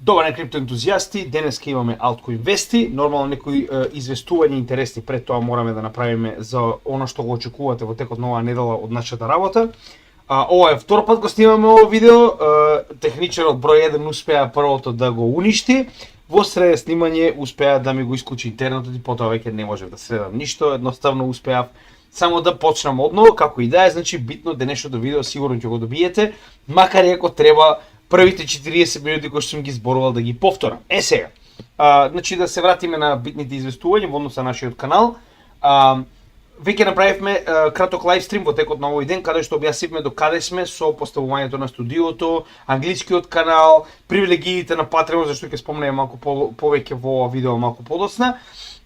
Добар ден, криптоентузијасти. Денеска имаме Altcoin вести. Нормално некои известувања интересни пред тоа мораме да направиме за она што го очекувате во текот на оваа недела од нашата работа. Ова е втор пат го снимаме ово видео. Техничарот број 1 успеа првото да го уништи. Во среде снимање успеа да ми го исклучи интернетот и потоа веќе не можев да следам ништо. Едноставно успеав само да почнам одново, како и да е, значи битно денешното видео сигурно ќе го добиете, макар и ако треба првите 40 минути кои што сум ги зборувал да ги повторам. Сега, значи да се вратиме на битните известувања во однос на нашиот канал. Веќе направивме краток лайвстрим во текот на овој ден, каде што објаснивме до каде сме со поставувањето на студиото, англискиот канал, привилегиите на Patreon, зашто ќе спомнеме малку повеќе во ова видео малку подоцна.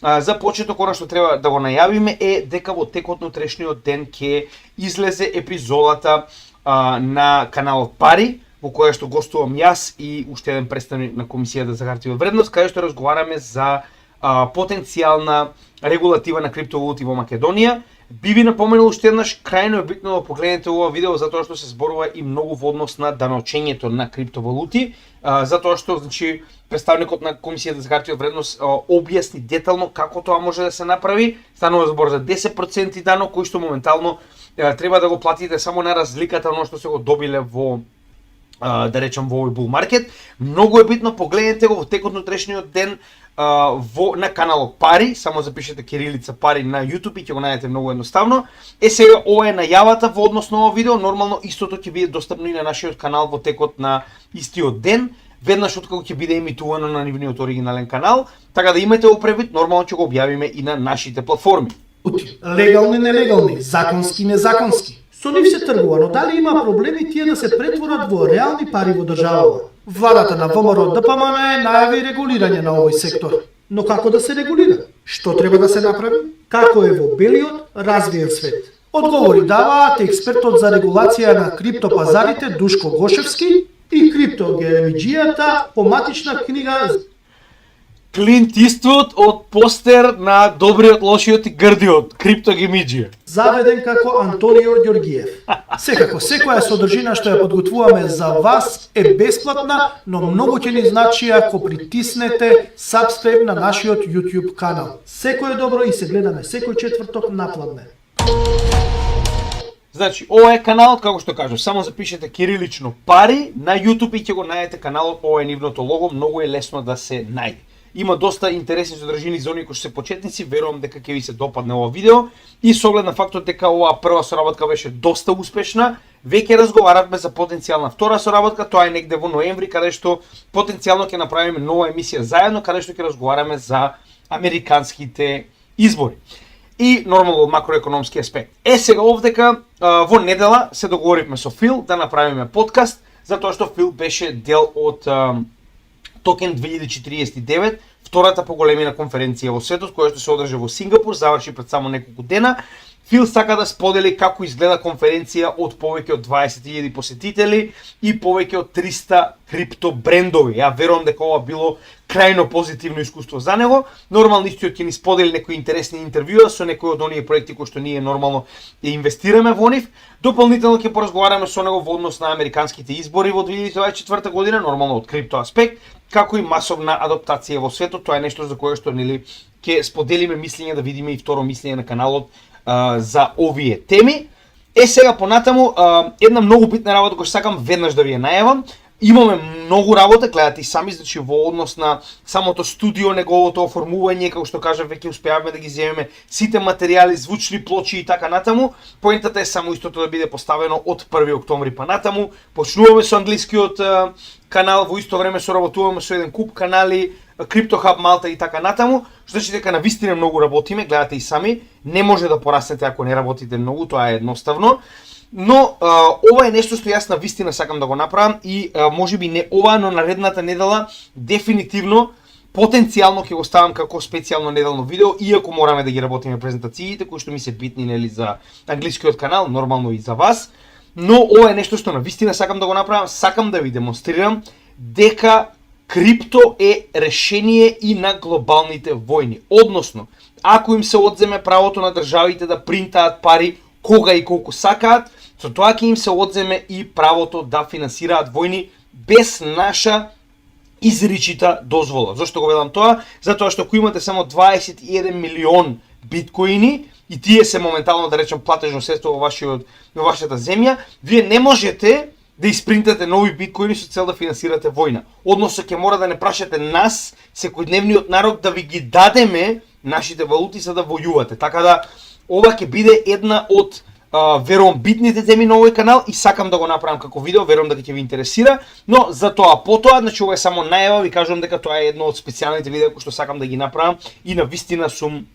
За почеток, она што треба да го најавиме е дека во текот на утрешниот ден ќе излезе епизодата на каналот Пари, во која што гостувам јас и уште еден представник на Комисијата за хартија од вредност, каде што разговараме за потенцијална регулатива на криптовалути во Македонија. Би ви напоменал уште еднаш, крајно е битно да погледнете ова видео затоа што се зборува и многу во однос на даночењето на криптовалути, затоа што значи представникот на Комисијата за хартија од вредност објасни детално како тоа може да се направи. Станува збор за 10% данок кој што моментално треба да го платите само на разликата на што се го добиле во да речам во овој bull market. Многу е битно, погледнете го во текот на утрешниот ден на каналот Пари, само запишете кирилица Пари на YouTube и ќе го најдете многу едноставно. Сега ова е најавата во однос на ова видео, нормално истото ќе биде достапно и на нашиот канал во текот на истиот ден, веднаш откако ќе биде емитувано на нивниот оригинален канал, така да имате го превид, нормално ќе го објавиме и на нашите платформи. Легални, нелегални, законски, незаконски. Со нив се тргува, но дали има проблеми тие да се претворат во реални пари во државава? Владата на ВМРО ДПМН најави регулирање на овој сектор. Но како да се регулира? Што треба да се направи? Како е во белиот, развиен свет? Одговори даваат експертот за регулација на криптопазарите Душко Гошевски и криптогемиџијата по матична книга Клинт Иствуд од постер на добриот, лошиот и грдиот, криптогемиџија. Заведен како Антонио Ѓоргиев. Секако, секоја содржина што ја подготвуваме за вас е бесплатна, но многу ќе ни значи ако притиснете subscribe на нашиот YouTube канал. Секој е добро и се гледаме секој четврток напладне. Значи, ова е каналот, како што кажав, само запишете кирилично Пари на YouTube и ќе го најдете каналот, ова е нивното лого, многу е лесно да се најде. Има доста интересни содржини за оние кои што се почетници, верувам дека ќе ви се допадне ова видео и со оглед на фактот дека оваа прва соработка беше доста успешна, веќе разговаравме за потенцијална втора соработка, тоа е негде во ноември, каде што потенцијално ќе направиме нова емисија заедно, каде што ќе разговараме за американските избори и нормално макроекономски аспект. Сега овдека во недела се договоривме со Фил да направиме подкаст, затоа што Фил беше дел од Токен 2049, втората по големина конференција во светот, која што се одржа во Сингапур, заврши пред само неколку дена. Фил сака да сподели како изгледа конференција од повеќе од 20.000 посетители и повеќе од 300 крипто брендови. Ја верувам дека ова било крајно позитивно искуство за него. Нормално истиот ќе ни сподели некои интересни интервјуа со некои од оние проекти кои што ние нормално инвестираме во нив. Дополнително ќе поразговараме со него во однос на американските избори во 2024 година, нормално од крипто аспект, како и масовна адаптација во светот. Тоа е нешто за кое што нели ќе споделиме мислење, да видиме и второ мислење на каналот за овие теми. Сега понатаму една многу битна работа која сакам веднаш да ви ја најавам. Имаме многу работа, гледате и сами, значи во однос на самото студио, неговото оформување, како што кажав, веќе успеавме да ги земеме сите материјали, звучни плочи и така натаму. Поентата е само истото да биде поставено од 1 октомври па натаму. Почнуваме со англискиот канал, во исто време соработуваме со еден куп канали, Crypto Hub Malta и така натаму, што значи дека навистина многу работиме, гледате и сами, не може да пораснете ако не работите многу, тоа е едноставно. Но ова е нешто што јас навистина сакам да го направам и можеби не ова, но наредната недела дефинитивно потенцијално ќе го ставам како специјално неделно видео, иако мораме да ги работиме презентациите кои што ми се битни нели за англискиот канал, нормално и за вас. Но ова е нешто што навистина сакам да го направам, сакам да ви демонстрирам дека крипто е решение и на глобалните војни. Односно, ако им се одземе правото на државите да принтаат пари кога и колку сакаат, со тоа ќе им се одземе и правото да финансираат војни без наша изричита дозвола. Зошто го велам тоа? Затоа што ако имате само 21 милион биткоини и тие се моментално, да речем, платежно средство во вашата земја, вие не можете да испринтате нови биткоини со цел да финансирате војна. Односно ќе мора да не прашате нас, секојдневниот народ, да ви ги дадеме нашите валути за да војувате. Така да ова ќе биде една од верувам битните теми на овој канал и сакам да го направам како видео, верувам дека ќе ви интересира, но за тоа потоа, значи ова е само најава, ви кажувам дека тоа е едно од специјалните видеа кои што сакам да ги направам и на вистина сум,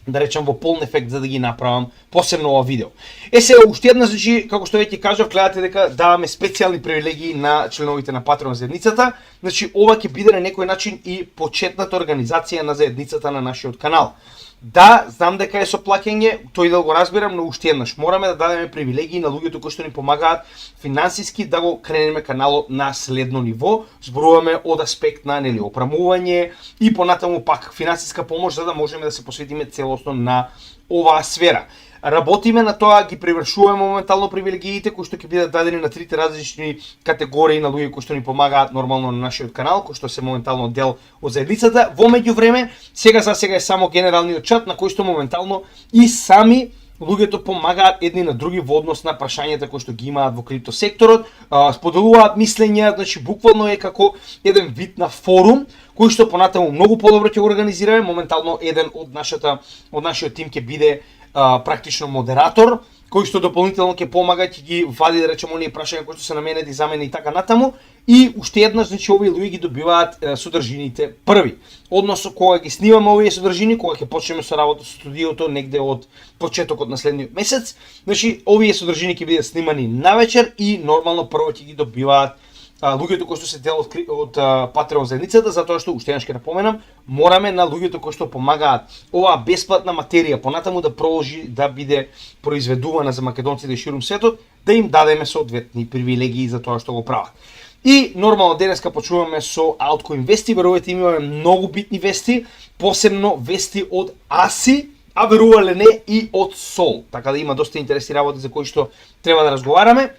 да речем, во полн ефект за да ги направам посебно ова видео. Сега уште една, значи, како што веќе кажав, гледате дека даваме специјални привилегии на членовите на Patreon заедницата. Значи ова ќе биде на некој начин и почетната организација на заедницата на нашиот канал. Да, знам дека е со плаќање, тој да го разбирам, но уште еднаш мораме да дадеме привилегии на луѓето кои што ни помагаат финансиски да го кренеме каналот на следно ниво. Зборуваме од аспект на опрамување и понатаму пак финансиска помош за да можеме да се посветиме целосно на оваа сфера. Работиме на тоа, ги превршуваме моментално привилегиите кои што ќе бидат дадени на трите различни категории на луѓе кои што ни помагаат нормално на нашиот канал, кои што се моментално дел од заедницата. Во меѓувреме, сега е само генералниот чат на кој што моментално и сами луѓето помагаат едни на други во однос на прашањата кои што ги имаат во крипто секторот, споделуваат мислења, значи буквално е како еден вид на форум кој што понатаму многу подобро ќе го организираме. Моментално еден од нашиот тим ќе биде практично модератор, кој што дополнително ќе помага, ќе ги вади, да речеме, оние прашања кои што се на мене, да замени и така натаму. И уште еднаш, значи, овие луѓе ги добиваат содржините први. Односно, кога ги снимаме овие содржини, кога ќе почнеме со работа со студиото негде од почетокот на следниот месец, значи, овие содржини ќе бидат снимани навечер и нормално прво ќе ги добиваат луѓето кои што се дел од Patreon заедницата, затоа што уште еднаш ќе напоменам, мораме на луѓето кои што помагаат оваа бесплатна материја понатаму да продолжи да биде произведувана за македонците ширум светот, да им дадеме соодветни привилегии за тоа што го прават. И нормално денеска почнуваме со Altcoin вести, верувате имаме многу битни вести, посебно вести од ASI, а верувале не и од Sol. Така да има доста интересни работи за кои што треба да разговараме.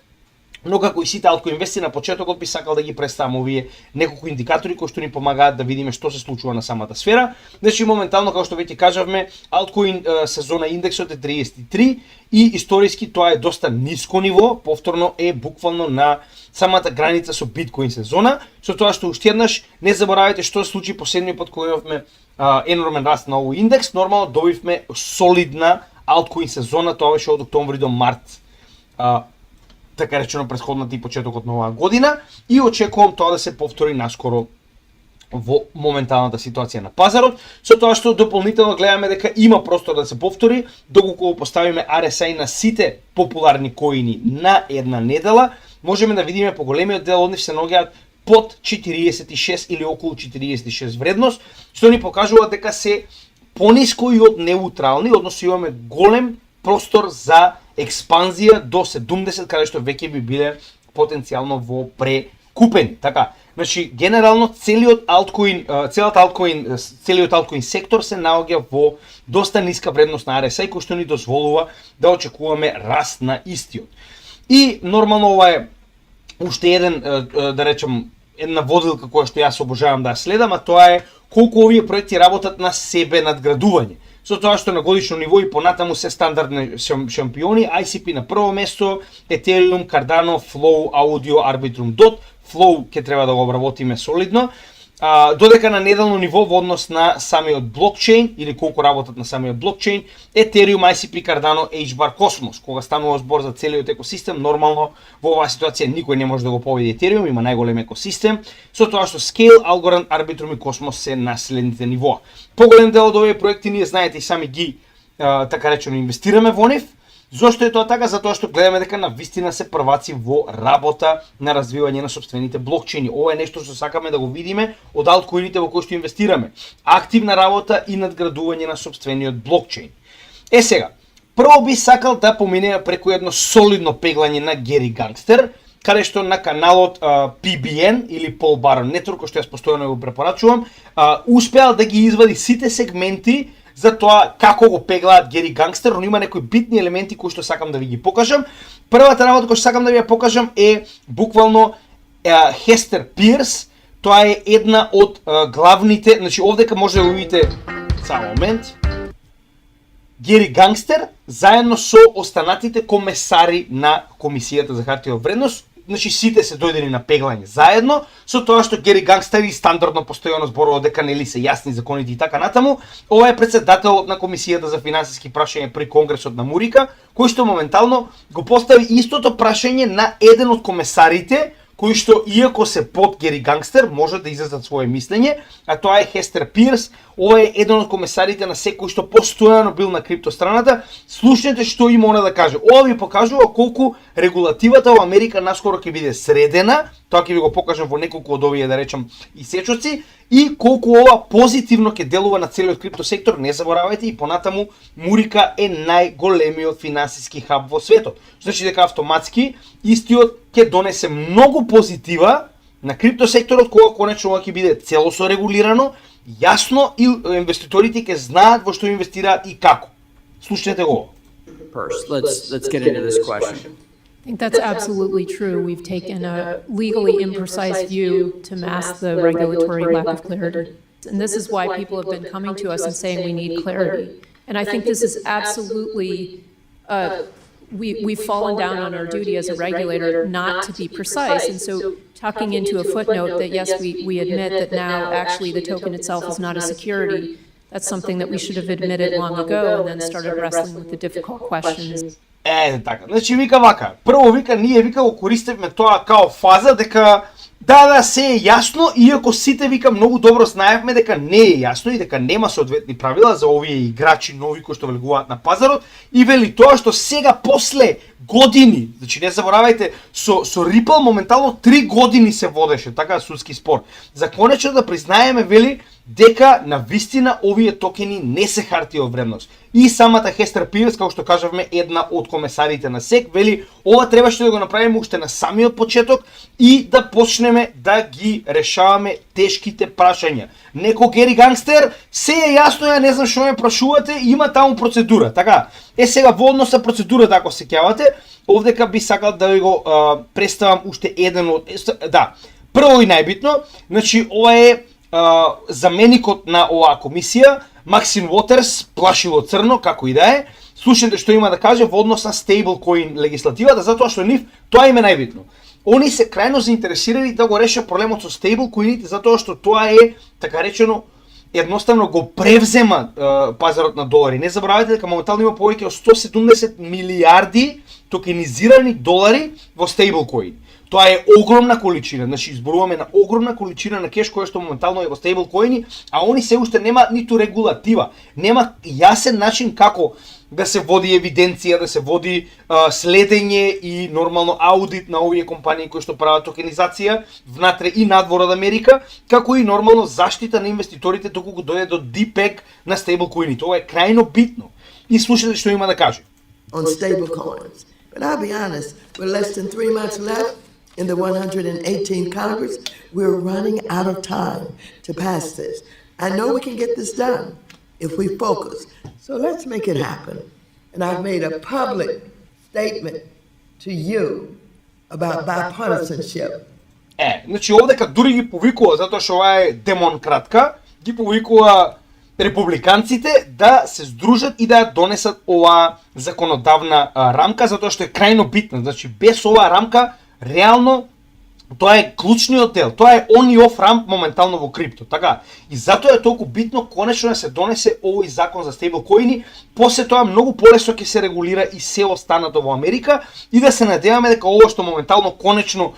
Но како и сите Altcoin вести, на почетокот би сакал да ги представам овие неколку индикатори кои што ни помагаат да видиме што се случува на самата сфера. Значи моментално, како што веќе кажавме, Altcoin сезона индексот е 33 и историски тоа е доста ниско ниво, повторно е буквално на самата граница со Bitcoin сезона, со тоа што уште еднаш не заборавајте што се случи последниот пат кога имавме енормен раст на овој индекс. Нормално добивме солидна Altcoin сезона, тоа беше од октомври до март, така речено претходната и почетокот на оваа година, и очекувам тоа да се повтори наскоро во моменталната ситуација на пазарот, со тоа што дополнително гледаме дека има простор да се повтори, доколку поставиме RSI на сите популарни коини на една недела, можеме да видиме поголемиот дел од нив се наоѓаат под 46 или околу 46 вредност, што ни покажува дека се пониско и од неутрални, односно имаме голем простор за експанзија до 70, каде што веќе би биле потенцијално во прекупени. Така, значи генерално целиот Altcoin сектор се наоѓа во доста ниска вредност на RSI, кој што ни дозволува да очекуваме раст на истиот. И нормално ова е уште еден, да речем, една водилка која што јас обожавам да ја следам, а тоа е колку овие проекти работат на себе надградување. Со тоа што на годишно ниво и понатаму се стандардни шампиони, ICP на прво место, Ethereum, Cardano, Flow, Audio, Arbitrum, DOT. Flow ќе треба да го обработиме солидно. Додека на неделно ниво во однос на самиот блокчейн или колку работат на самиот блокчейн, Ethereum, ICP, Cardano, HBAR, Cosmos. Кога станува збор за целиот екосистем, нормално во оваа ситуација никој не може да го победи Ethereum, има најголем екосистем, со тоа што Scale, Algorand, Arbitrum и Cosmos се на следните нивоа. Поголем дел од овие проекти ние знаете и сами ги така речено инвестираме во нив. Зошто е тоа така? Затоа што гледаме дека на вистина се прваци во работа на развивање на сопствените блокчейни. Ова е нешто што сакаме да го видиме од алткоините во кои што инвестираме. Активна работа и надградување на сопствениот блокчейн. Сега, прво би сакал да поминеме преку едно солидно пеглање на Гери Гангстер, каде што на каналот PBN или Paul Baron Network, кој што јас постојано го препорачувам, успеал да ги извади сите сегменти за тоа како го пеглаат Гери Гангстер, но има некои битни елементи кои што сакам да ви ги покажам. Првата работа која што сакам да ви ја покажам е буквално Хестер Пирс, тоа е една од главните, значи овдека може да го видите, само момент, Гери Гангстер заедно со останатите комесари на Комисијата за хартија од вредност, значи сите се дојдени на пеглање заедно, со тоа што Гери Гангстер и стандардно постојано зборува дека нели се јасни законите и така натаму. Ова е председателот на Комисијата за финансиски прашања при Конгресот на Мурика, кој што моментално го постави истото прашање на еден од комесарите, кои што, иако се под Гери Гангстер, може да изразат свое мислење, а тоа е Хестер Пирс. Ова е еден од комесарите на СЕК кој што постојано бил на криптостраната. Слушнете што има она да каже. Ова ви покажува колку регулативата во Америка наскоро ќе биде средена, тоа ќе ви го покажам во неколку од овие, да речам, исечоци, и колку ова позитивно ќе делува на целиот криптосектор. Не заборавајте, и понатаму Мурика е најголемиот финансиски хаб во светот. Значи дека автоматски истиот ќе донесе многу позитива на криптосекторот кога конечно ова ќе биде целосно регулирано, јасно, и инвеститорите ќе знаат во што инвестираат и како. Слушнете го. First, let's get into this question. I think that's absolutely true. We've taken a legally imprecise view to mask the regulatory lack of clarity. And this is why people have been coming to us and saying we need clarity. And I think this is absolutely, we've fallen down on our duty as a regulator not to be precise. And so tucking into a footnote that yes, we admit that now actually the token itself is not a security, that's something that we should have admitted long ago and then started wrestling with the difficult questions. Така. Значи вика вака. Прво вика ние вика го користевме тоа као фаза дека да се е јасно, иако сите вика многу добро знаевме дека не е јасно и дека нема соодветни правила за овие играчи нови кои што влегуваат на пазарот, и вели тоа што сега после години, значи не заборавајте, со Ripple моментално 3 години се водеше така судски спор. За конечно да признаеме, вели, дека на вистина овие токени не се хартија од вредност. И самата Хестер Пирс, како што кажавме, една од комесарите на СЕК, вели ова требаше да го направиме уште на самиот почеток и да почнеме да ги решаваме тешките прашања. Неко Гери Гангстер, се е јасно, ја не знам што ме прашувате, има таму процедура, така. Сега во однос на процедурата, ако се сеќавате, овдека би сакал да ви го представам уште еден од... Да, прво и најбитно, значи ова е заменикот на оваа комисија, Максим Уотерс, плашило црно, како и да е. Слушнете што има да каже во однос на стейблкоин легислативата, затоа што нив тоа им е најбитно. Они се крајно заинтересирани да го решат проблемот со стейблкоините, затоа што тоа е, така речено, едноставно го превзема пазарот на долари. Не забравяйте дека моментално има повеќе од 170 милиарди токенизирани долари во стейблкоин. Тоа е огромна количина, значи изборуваме на огромна количина на кеш која што моментално е во стейблкоини, а они се уште нема ниту регулатива, нема јасен начин како да се води евиденција, да се води следење и нормално аудит на овие компании кои што прават токенизација внатре и надвор од Америка, како и нормално заштита на инвеститорите доколку дојде до DPEG на стейблкоини. Тоа е крајно битно. И слушате што има да каже. On stablecoins. But I'll be honest, with less than 3 months left in the 118th Congress, we're running out of time to pass this. I know we can get this done if we focus. So let's make it happen. And I've made a public statement to you about bipartisanship. Значи овдека дури ги повикува, затоа што ова е демонкратка, ги повикува републиканците да се здружат и да ја донесат оваа законодавна рамка, затоа што е крајно битна. Значи без оваа рамка реално тоа е клучниот дел, тоа е on и off ramp моментално во крипто, така? И затоа е толку битно конечно да се донесе овој закон за стейблкоини, после тоа многу полесно ќе се регулира и се останато во Америка и да се надеваме дека ова што моментално конечно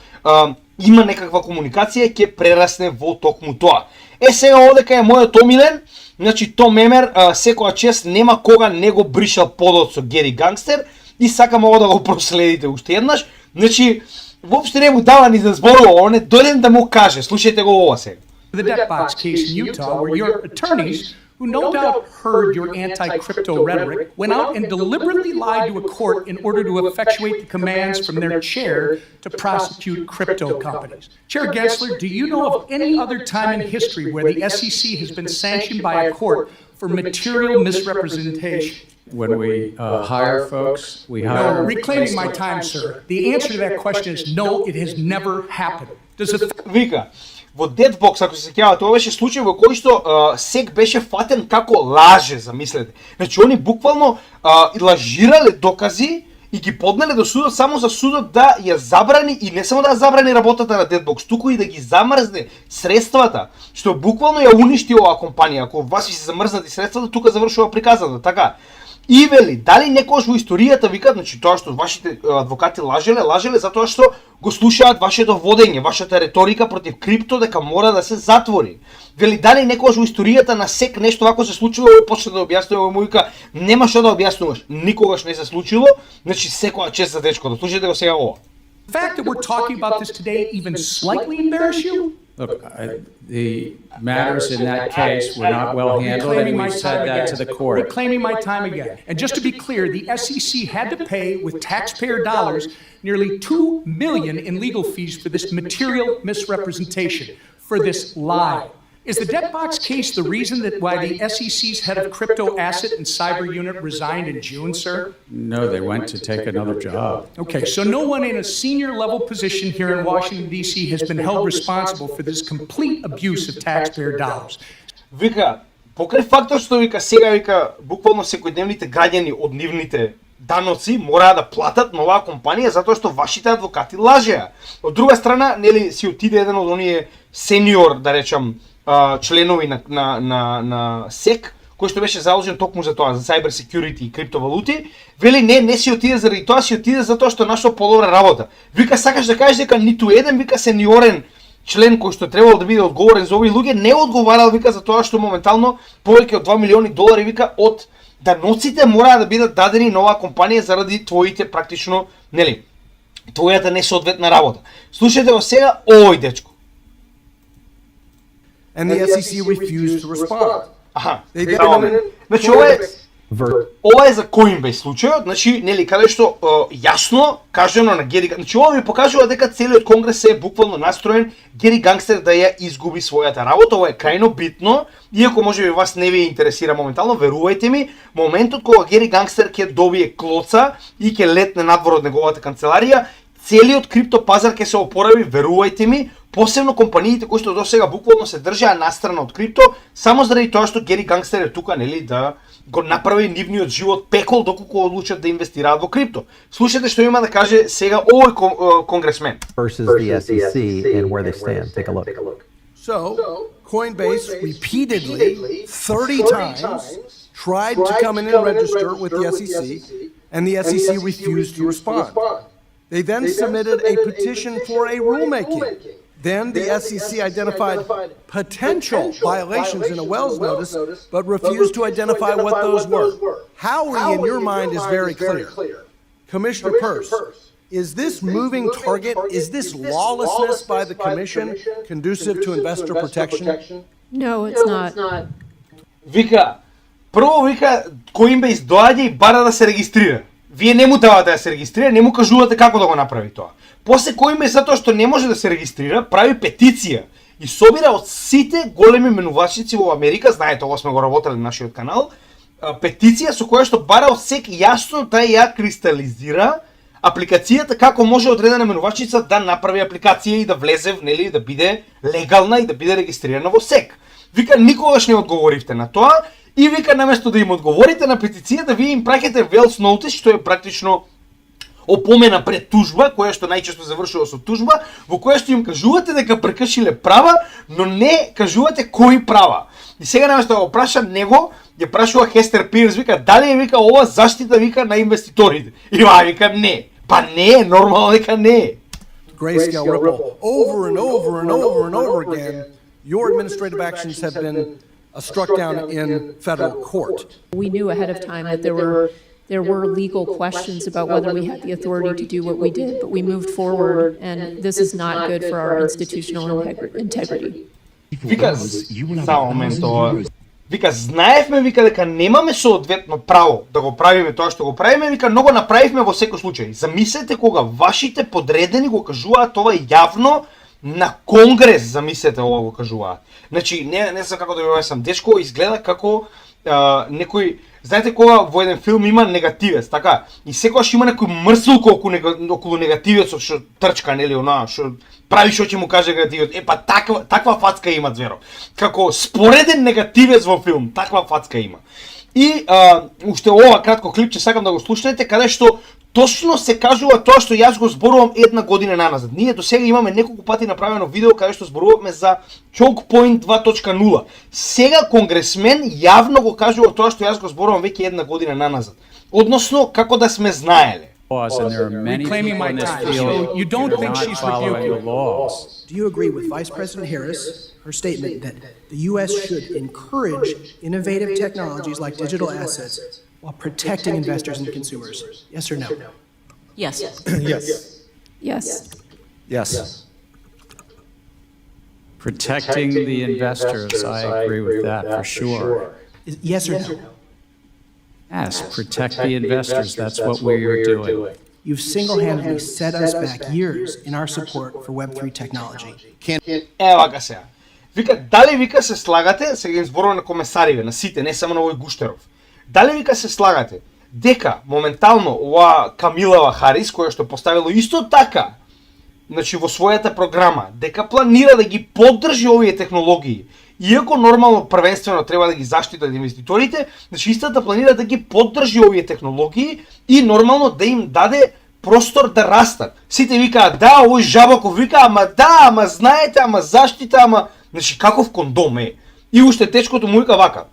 има некаква комуникација ќе прерасне во токму тоа. Сега овдека е мојот омилен, значи Том Емер секоја чест нема кога не го бришал подот со Гери Гангстер и сакам ова да го проследите уште еднаш, значи воопште не му дава ни да зборува, он е дојден да му каже. Слушајте го ова сега. The debt box case in Utah, where your attorneys, who no doubt heard your anti-crypto rhetoric, went out and deliberately lied to a court in order to effectuate the commands from their chair to prosecute crypto companies. Chair Gensler, do you know of any other time in history where the SEC has been sanctioned by a court for material misrepresentation? When we hire folks, we hire... No, reclaiming my time, sir. The answer to that question is no, it has never happened. Does it... Вика, во Deadbox, ако се сеќавате, тоа беше случај во кој што СЕК беше фатен како лаже, замислете. Значи они буквално лажирале докази и ги поднеле до судот само за судот да ја забрани и не само да ја забрани работата на Deadbox, туку и да ги замрзне средствата, што буквално ја уништи оваа компанија. Ако вас ви се замрзнати средствата, тука завршува приказата, така. И вели, дали некојаш во историјата викат, значи тоа што вашите адвокати лажеле затоа што го слушаат вашето водење, вашата реторика против крипто дека мора да се затвори. Вели, дали некојаш во историјата на СЕК нешто вако се случило, и почна да објаснува, му вика, нема што да објаснуваш, никогаш не се случило, значи секоја чест за дечкото. Слушајте го сега ова. The fact that we're talking about this today even slightly embarrass you? Look, the matters in that case were not well handled, and we said that to the court. Reclaiming my time again. And just to be clear, the SEC had to pay with taxpayer dollars nearly $2 million in legal fees for this material misrepresentation, for this lie. Is the Debtbox case the reason that why the SEC's head of crypto asset and cyber unit resigned in June, sir? No, they went to take another job. Okay, so no one in a senior level position here in Washington, D.C. has been held responsible for this complete abuse of taxpayer dollars. Вика, покрај фактот што вика сега вика буквално секојдневните граѓани од нивните даноци мораа да платат на оваа компанија затоа што вашите адвокати лажеа. Од друга страна, нели си отиде еден од оние сениор, да речам, членови на СЕК, кој што беше заложен токму за тоа, за cyber security и криптовалути, вели не си отиде заради тоа, си отиде затоа што нашо подобра работа. Вика, сакаш да кажеш дека ниту еден, вика, сениорен член кој што требало да биде одговорен за овие луѓе не одговарал, вика, за тоа што моментално повеќе од $2 милиони, вика, од даноците мораа да бидат дадени на оваа компанија заради твоите практично, нели, твојата несоодветна работа. Слушајте го сега овој дечко. And the SEC refused to respond. Аха, They значи ова е за Coinbase случајот, значи нели каде што јасно кажано на Гери, значи ова ви покажува дека целиот конгрес е буквално настроен Гери Гангстер да ја изгуби својата работа. Ова е крајно битно, иако можеби вас не ви интересира моментално, верувајте ми, моментот кога Гери Гангстер ќе добие клоца и ќе летне надвор од неговата канцеларија, целиот крипто пазар ќе се опорави, верувајте ми, посебно компаниите кои што досега буквално се држаа настрана од крипто, само заради тоа што Гери Гангстер е тука, нели, да го направи нивниот живот пекол доколку одлучат да инвестираат во крипто. Слушате што има да каже сега овој конгресмен. Versus the SEC and where they stand. Take a look. So, Coinbase repeatedly, 30 times, tried to come in and register with the SEC, and the SEC refused to respond. They then submitted a petition for a rulemaking. Then the SEC identified potential violations in a Wells notice, but refused to identify what those were. Howie, in your mind, is very clear. Commissioner Peirce, is this moving target, is this lawlessness by the Commission conducive to investor protection? No, it's not. Вика, прво вика Coinbase доаѓа и бара да се регистрира. Вие не му давате да се регистрира, не му кажувате како да го направи тоа. После Coinbase, затоа што не може да се регистрира, прави петиција и собира од сите големи менувачници во Америка, знаете, ова сме го работеле на нашиот канал, петиција со која што бара од СЕК јасно да ја кристализира апликацијата како може одредена менувачница да направи апликација и да влезе, нели, да биде легална и да биде регистрирана во СЕК. Вика, никогаш не одговоривте на тоа и вика, наместо да им одговорите на петицијата, вие им праќате Wells Notice, што е практично опомена пред тужба, која што најчесто завршува со тужба, во која што им кажувате дека прекршиле права, но не кажувате кои права. И сега наместо да го праша него, ја прашува Хестер Пирс, вика, дали е, вика, ова заштита, вика, на инвеститорите? И ова вика, не. Па не е, нормално дека не е. Grayscale Ripple, over and over and over and over again, your administrative actions have been struck down in federal court. We knew ahead of time that there were legal questions about whether we had the authority to do what we did, but we moved forward, and this is not good for our institutional integrity. Вика, само момент ова. Вика, знаевме, вика, дека немаме соодветно право да го правиме тоа што го правиме, вика, но го направивме во секој случај. Замислете кога вашите подредени го кажуваат ова јавно на Конгрес, замислете ова го кажуваат. Значи, не знам како да ви објаснам, дечко изгледа како некој Знаете кога во еден филм има негативец, така? И секогаш има некој мрсилко околу негативецот што трчка, нели, она, што прави што ќе му каже негативец. Па таква фацка има Зверо. Како спореден негативец во филм, таква фацка има. И уште ова кратко клипче сакам да го слушнете, каде што точно се кажува тоа што јас го зборувам една година наназад. Ние до сега имаме неколку пати направено видео каде што зборувавме за Choke Point 2.0. Сега конгресмен јавно го кажува тоа што јас го зборувам веќе една година наназад. Односно, како да сме знаеле. Laws, and there are many Reclaiming people my in this time. field So you don't who are think not she's following the rebuking? laws. Do you agree with Vice President Harris, her statement that the U.S. should encourage innovative technologies like digital assets while protecting investors and consumers? Yes or no? Yes. Yes. Yes. Yes. Protecting the investors, I agree with that for sure. Yes or no? Yes, protect the investors, that's what we're doing. You've single-handedly set us back years in our support for Web3 technology. Вака сега. Вика, дали вика се слагате, сега им зборувам на комесариве, на сите, не само на овој Гуштеров. Дали вика се слагате дека моментално ова Камилава Харис, која што поставило исто така, значи во својата програма, дека планира да ги поддржи овие технологии, иако нормално првенствено треба да ги заштитат инвеститорите, значи истата планира да ги поддржи овие технологии и нормално да им даде простор да растат. Сите викаат, да, овој Жабоков вика, ама знаете, ама заштита, ама... Значи, каков кондом е? И уште течкото му вика вака.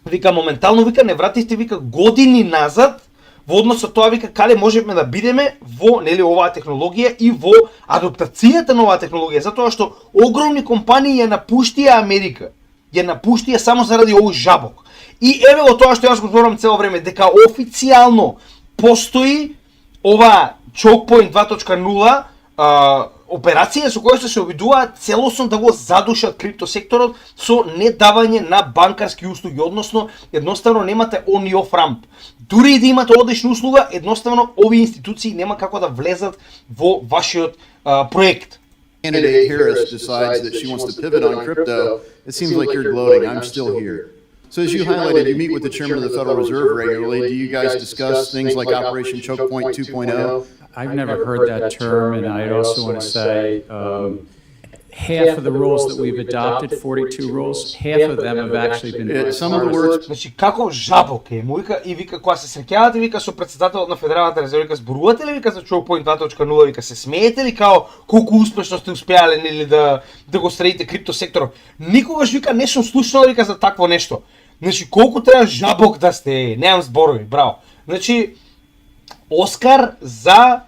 Вика, моментално, вика, не вратихте, вика, години назад, во однос со тоа, вика, каде можеме да бидеме во, нели, оваа технологија и во адаптацијата на оваа технологија, затоа што огромни компании ја напуштија Америка. Ја напуштија само заради овој Жабок. И еве го тоа што јас го зборувам цело време, дека официјално постои ова Choke Point 2.0 операција со која се обидуваат целосно да го задушат криптосекторот со недавање на банкарски услуги, односно едноставно немате on и off ramp. Дури и да имате одлична услуга, едноставно овие институции нема како да влезат во вашиот проект. Candidate Harris decides that she wants to pivot on crypto, it seems like you're gloating. I'm still here. So as you highlighted, you meet with the chairman of the Federal Reserve regularly. Do you guys discuss things like Operation Choke Point 2.0? I've never heard that term, and I also want to say half of the rules that we've adopted, 42 rules, half of them have actually been Some of the words Значи како Жабок е, му вика и вика кога се среќавате, вика со претседателот на Федералната резерва, вика зборувате ли вика за Choke Point 2.0, вика се смеете ли као колку успешно сте успеале нели да го средите криптосекторот. Никогаш вика не сум слушнал вика за такво нешто. Значи колку треба Жабок да сте, немам зборови, браво. Значи Оскар за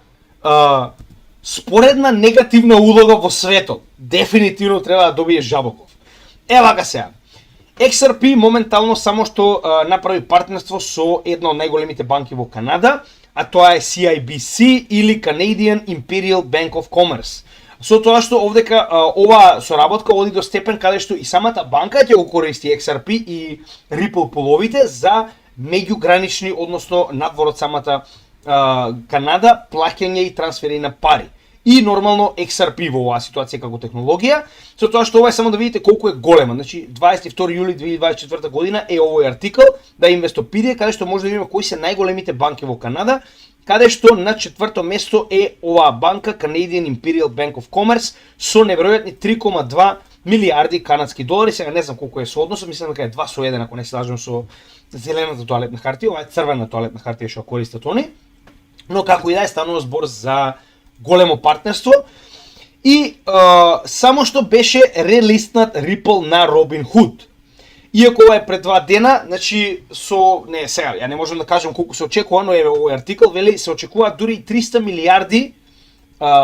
споредна негативна улога во светот. Дефинитивно треба да добие Жабоков. Вака сега. XRP моментално само што направи партнерство со една од најголемите банки во Канада, а тоа е CIBC или Canadian Imperial Bank of Commerce. Со тоа што овдека ова соработка оди до степен каде што и самата банка ќе го користи XRP и Ripple пуловите за меѓугранични, односно надвор од самата Канада, плаќање и трансфери на пари. И нормално XRP во оваа ситуација како технологија, со тоа што ова е само да видите колку е голема. Значи 22 јули 2024 година е овој артикл да Инвестопедија, каде што може да видиме кои се најголемите банки во Канада, каде што на четврто место е оваа банка Canadian Imperial Bank of Commerce со неверојатни 3,2 милиарди канадски долари. Сега не знам колку е соодносот, мислам дека е 2 со 1 ако не се лажам со зелената тоалетна хартија, ова е црвена тоалетна хартија што користат они. Но како и да е, станува збор за големо партнерство и само што беше релистнат Ripple на Robinhood. Иако ова е пред 2 дена, значи не сега, ја не можам да кажам колку се очекува, но еве овој артикл вели се очекува дури 300 милиарди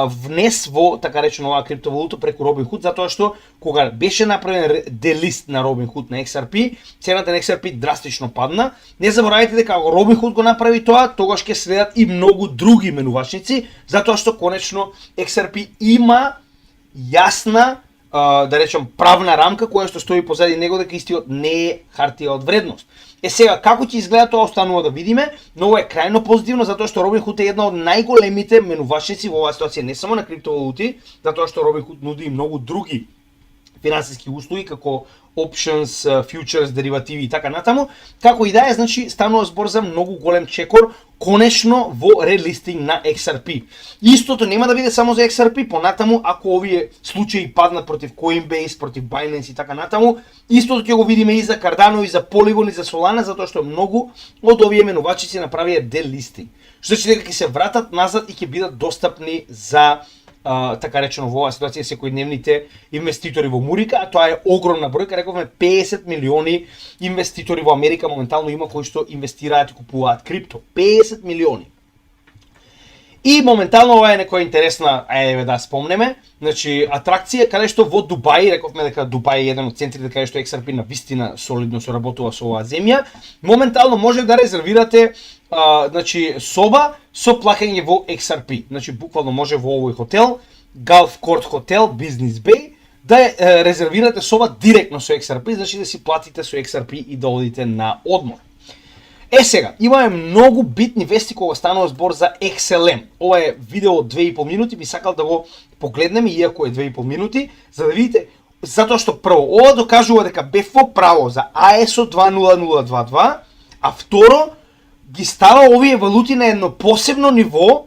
внес во така речено оваа криптовалута преку Robinhood, затоа што кога беше направен делист на Robinhood на XRP, цената на XRP драстично падна. Не заборавајте дека ако Robinhood го направи тоа, тогаш ќе следат и многу други менувачници, затоа што конечно XRP има јасна да речем правна рамка која што стои позади него дека истиот не е хартија од вредност. Сега, како ќе изгледа тоа останува да видиме, но ова е крајно позитивно затоа што Robinhood е една од најголемите менувачници во оваа ситуација, не само на криптовалути, затоа што Robinhood нуди и многу други финансиски услуги како options, futures, деривативи и така натаму, како и да е, значи станува збор за многу голем чекор конечно во релистинг на XRP. Истото нема да биде само за XRP, понатаму ако овие случаи паднат против Coinbase, против Binance и така натаму, истото ќе го видиме и за Cardano, и за Polygon, и за Solana, затоа што многу од овие менувачи си направија делистинг. Што значи дека ќе се вратат назад и ќе бидат достапни за така речено во оваа ситуација секојдневните инвеститори во Мурика, а тоа е огромна бројка, рековме 50 милиони инвеститори во Америка моментално има кои што инвестираат и купуваат крипто. 50 милиони. И моментално ова е некоја интересна, еве да спомнеме, значи атракција каде што во Дубај, рековме дека Дубај е еден од центрите каде што XRP на вистина солидно соработува со оваа земја, моментално може да резервирате значи соба со плаќање во XRP. Значи буквално може во овој хотел, Gulf Court Hotel, Business Bay, да резервирате соба директно со XRP, значи да си платите со XRP и да одите на одмор. Сега, имаме многу битни вести кога станува збор за XLM. Ова е видео од 2,5 минути, би сакал да го погледнеме, иако е 2,5 минути, за да видите, затоа што прво, ова докажува дека бев во право за ISO 20022, а второ, ги става овие валути на едно посебно ниво,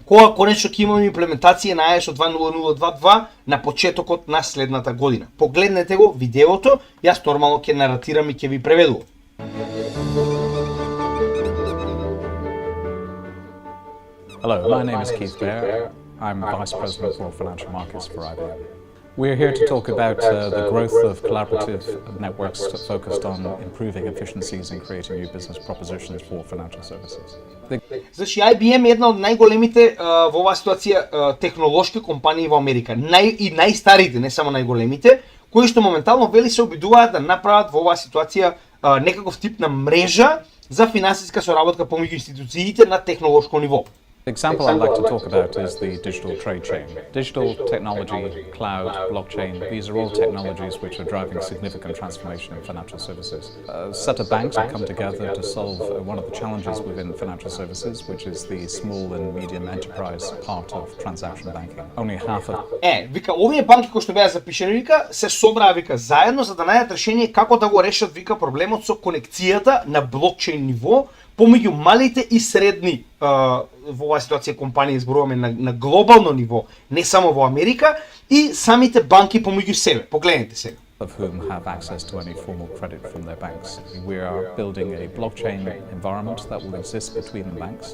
кога конечно ќе имаме имплементација на ISO 20022 на почетокот на следната година. Погледнете го видеото, јас нормално ќе наратирам и ќе ви преведувам. Hello, my name is Keith Baer. I'm Vice President for Financial Markets for IBM. We're here to talk about the growth of collaborative networks focused on improving efficiencies and creating new business propositions for financial services. Значи IBM е една од најголемите во оваа ситуација технолошки компании во Америка, и најстарите, не само најголемите, кои што моментално вели се обидуваат да направат во оваа ситуација некаков тип на мрежа за финансиска соработка помеѓу институциите на технолошко ниво. The example I'd like to talk about is the digital trade chain. Digital technology, cloud, blockchain, these are all technologies which are driving significant transformation in financial services. A set of banks have come together to solve one of the challenges within financial services, which is the small and medium enterprise part of transaction banking. Only half of... Вика, овие банки кои што беа запишени, вика, се собраа, вика, заедно за да најдат решение како да го решат, вика, проблемот со конекцијата на блокчейн ниво помеѓу малите и средни во оваа ситуација компании, зборуваме на глобално ниво, не само во Америка, и самите банки помеѓу себе. Погледнете сега. Of whom have access to any formal credit from their banks. We are building a blockchain environment that will exist between the banks.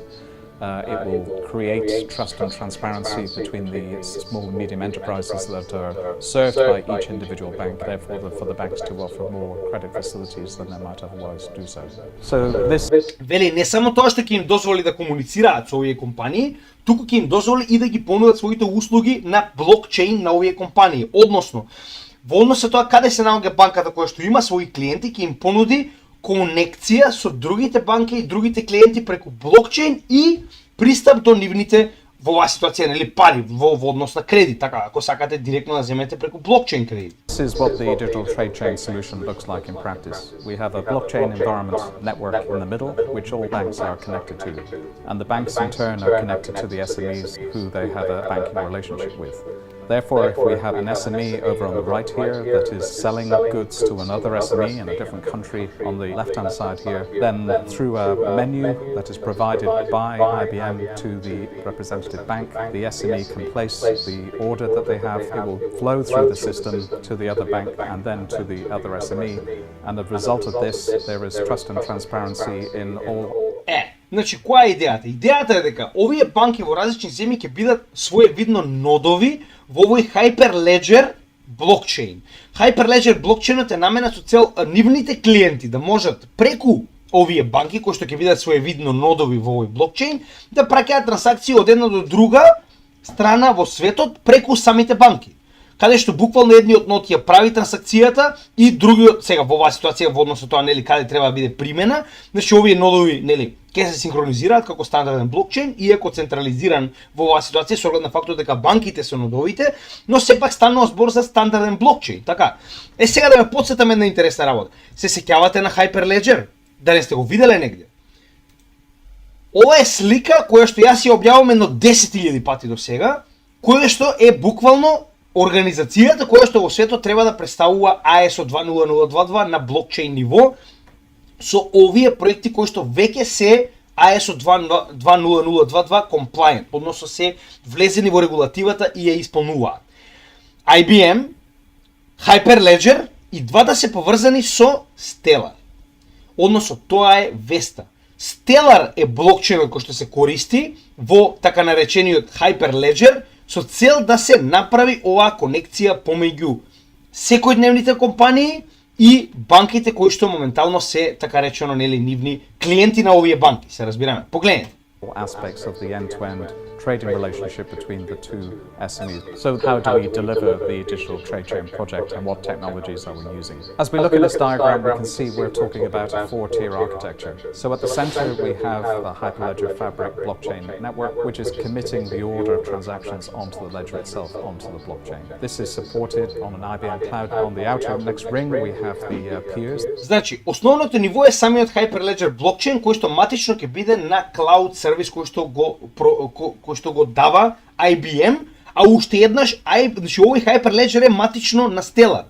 It will create trust and transparency between the small and medium enterprises that are served by each individual bank, therefore for the banks to offer more credit facilities than they might otherwise do so. So this... Вели, не само тоа што ќе им дозволи да комуницираат со овие компании, туку ќе им дозволи и да ги понудат своите услуги на блокчейн на овие компании. Односно, во однос со тоа каде се наоѓа банката која што има своји клиенти, ќе им понуди конекција со другите банки и другите клиенти преку блокчейн и пристап до нивните во оваа ситуација, нели, пари во однос на кредит, така ако сакате директно да земете преку блокчейн кредит. This is what the digital trade chain solution looks like in practice. We have a blockchain environment network in the middle, which all banks are connected to, and the banks in turn are connected to the SMEs who they have a banking relationship with. Therefore, if we have an SME over on the right here that is selling goods to another SME in a different country on the left-hand side here, then through a menu that is provided by IBM to the representative bank, the SME can place the order that they have. It will flow through the system to the other bank and then to the other SME. And the result of this, there is trust and transparency in all. Значи, која е идејата? Идејата е дека овие банки во различни земји ќе бидат своевидно нодови во овој Hyperledger блокчейн. Hyperledger блокчейнот е наменет со цел нивните клиенти да можат преку овие банки кои што ќе бидат своевидно нодови во овој блокчейн да праќаат трансакции од една до друга страна во светот преку самите банки. Каде што буквално едниот нод ја прави трансакцијата и другиот, сега во оваа ситуација во однос со тоа, нели, каде треба да биде примена, значи овие нодови, нели, ќе се синхронизираат како стандарден блокчейн, иако централизиран во оваа ситуација со оглед на фактот дека банките се нодовите, но сепак станува збор за стандарден блокчейн, така. Сега да ме потсетаме на интересна работа. Се сеќавате на Hyperledger? Да не сте го виделе негде? Ова е слика која што јас ја објавувам едно 10.000 пати до сега, која што е буквално организацијата која што во светот треба да представува ISO 20022 на блокчейн ниво со овие проекти кои што веќе се ISO 20022 compliant, односно се влезени во регулативата и ја исполнуваат. IBM, Hyperledger и двата се поврзани со Stellar. Односно, тоа е Vesta. Stellar е блокчейнот кој што се користи во така наречениот Hyperledger со цел да се направи оваа конекција помеѓу секојдневните компании и банките кои што моментално се така речено нели нивни клиенти на овие банки, се разбираме. Погледнете. Aspects of the end-to-end trading relationship between the two SMEs. So how do we deliver the digital trade chain project and what technologies are we using? As we look at this diagram, we can see we're talking about a four-tier architecture. So at the center, we have the Hyperledger Fabric blockchain network, which is committing the order of transactions onto the ledger itself, onto the blockchain. This is supported on an IBM cloud. On the outer next ring, we have the peers. Значи, основното ниво е самиот Hyperledger блокчейн кој што матично ќе биде на cloud сервис кој што го дава IBM, а уште еднаш значи овој Hyperledger е матично на Stellar.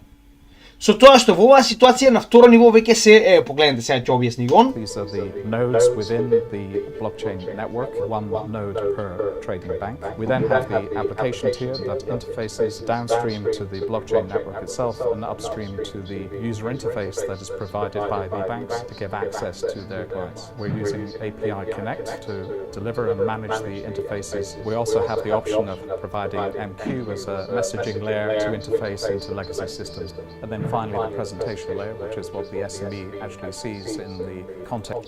Со тоа што во оваа ситуација на второ ниво веќе се погледнете сега ќе објасни он. These are the nodes within the blockchain network, one node per trading bank. We then have the application tier that interfaces downstream to the blockchain network itself and upstream to the user interface that is provided by the banks to give access to their clients. We're using API Connect to deliver and manage the interfaces. We also have the option of providing MQ as a messaging layer to interface into legacy systems. And then finally the presentation layer, which is what the SME actually sees in the context.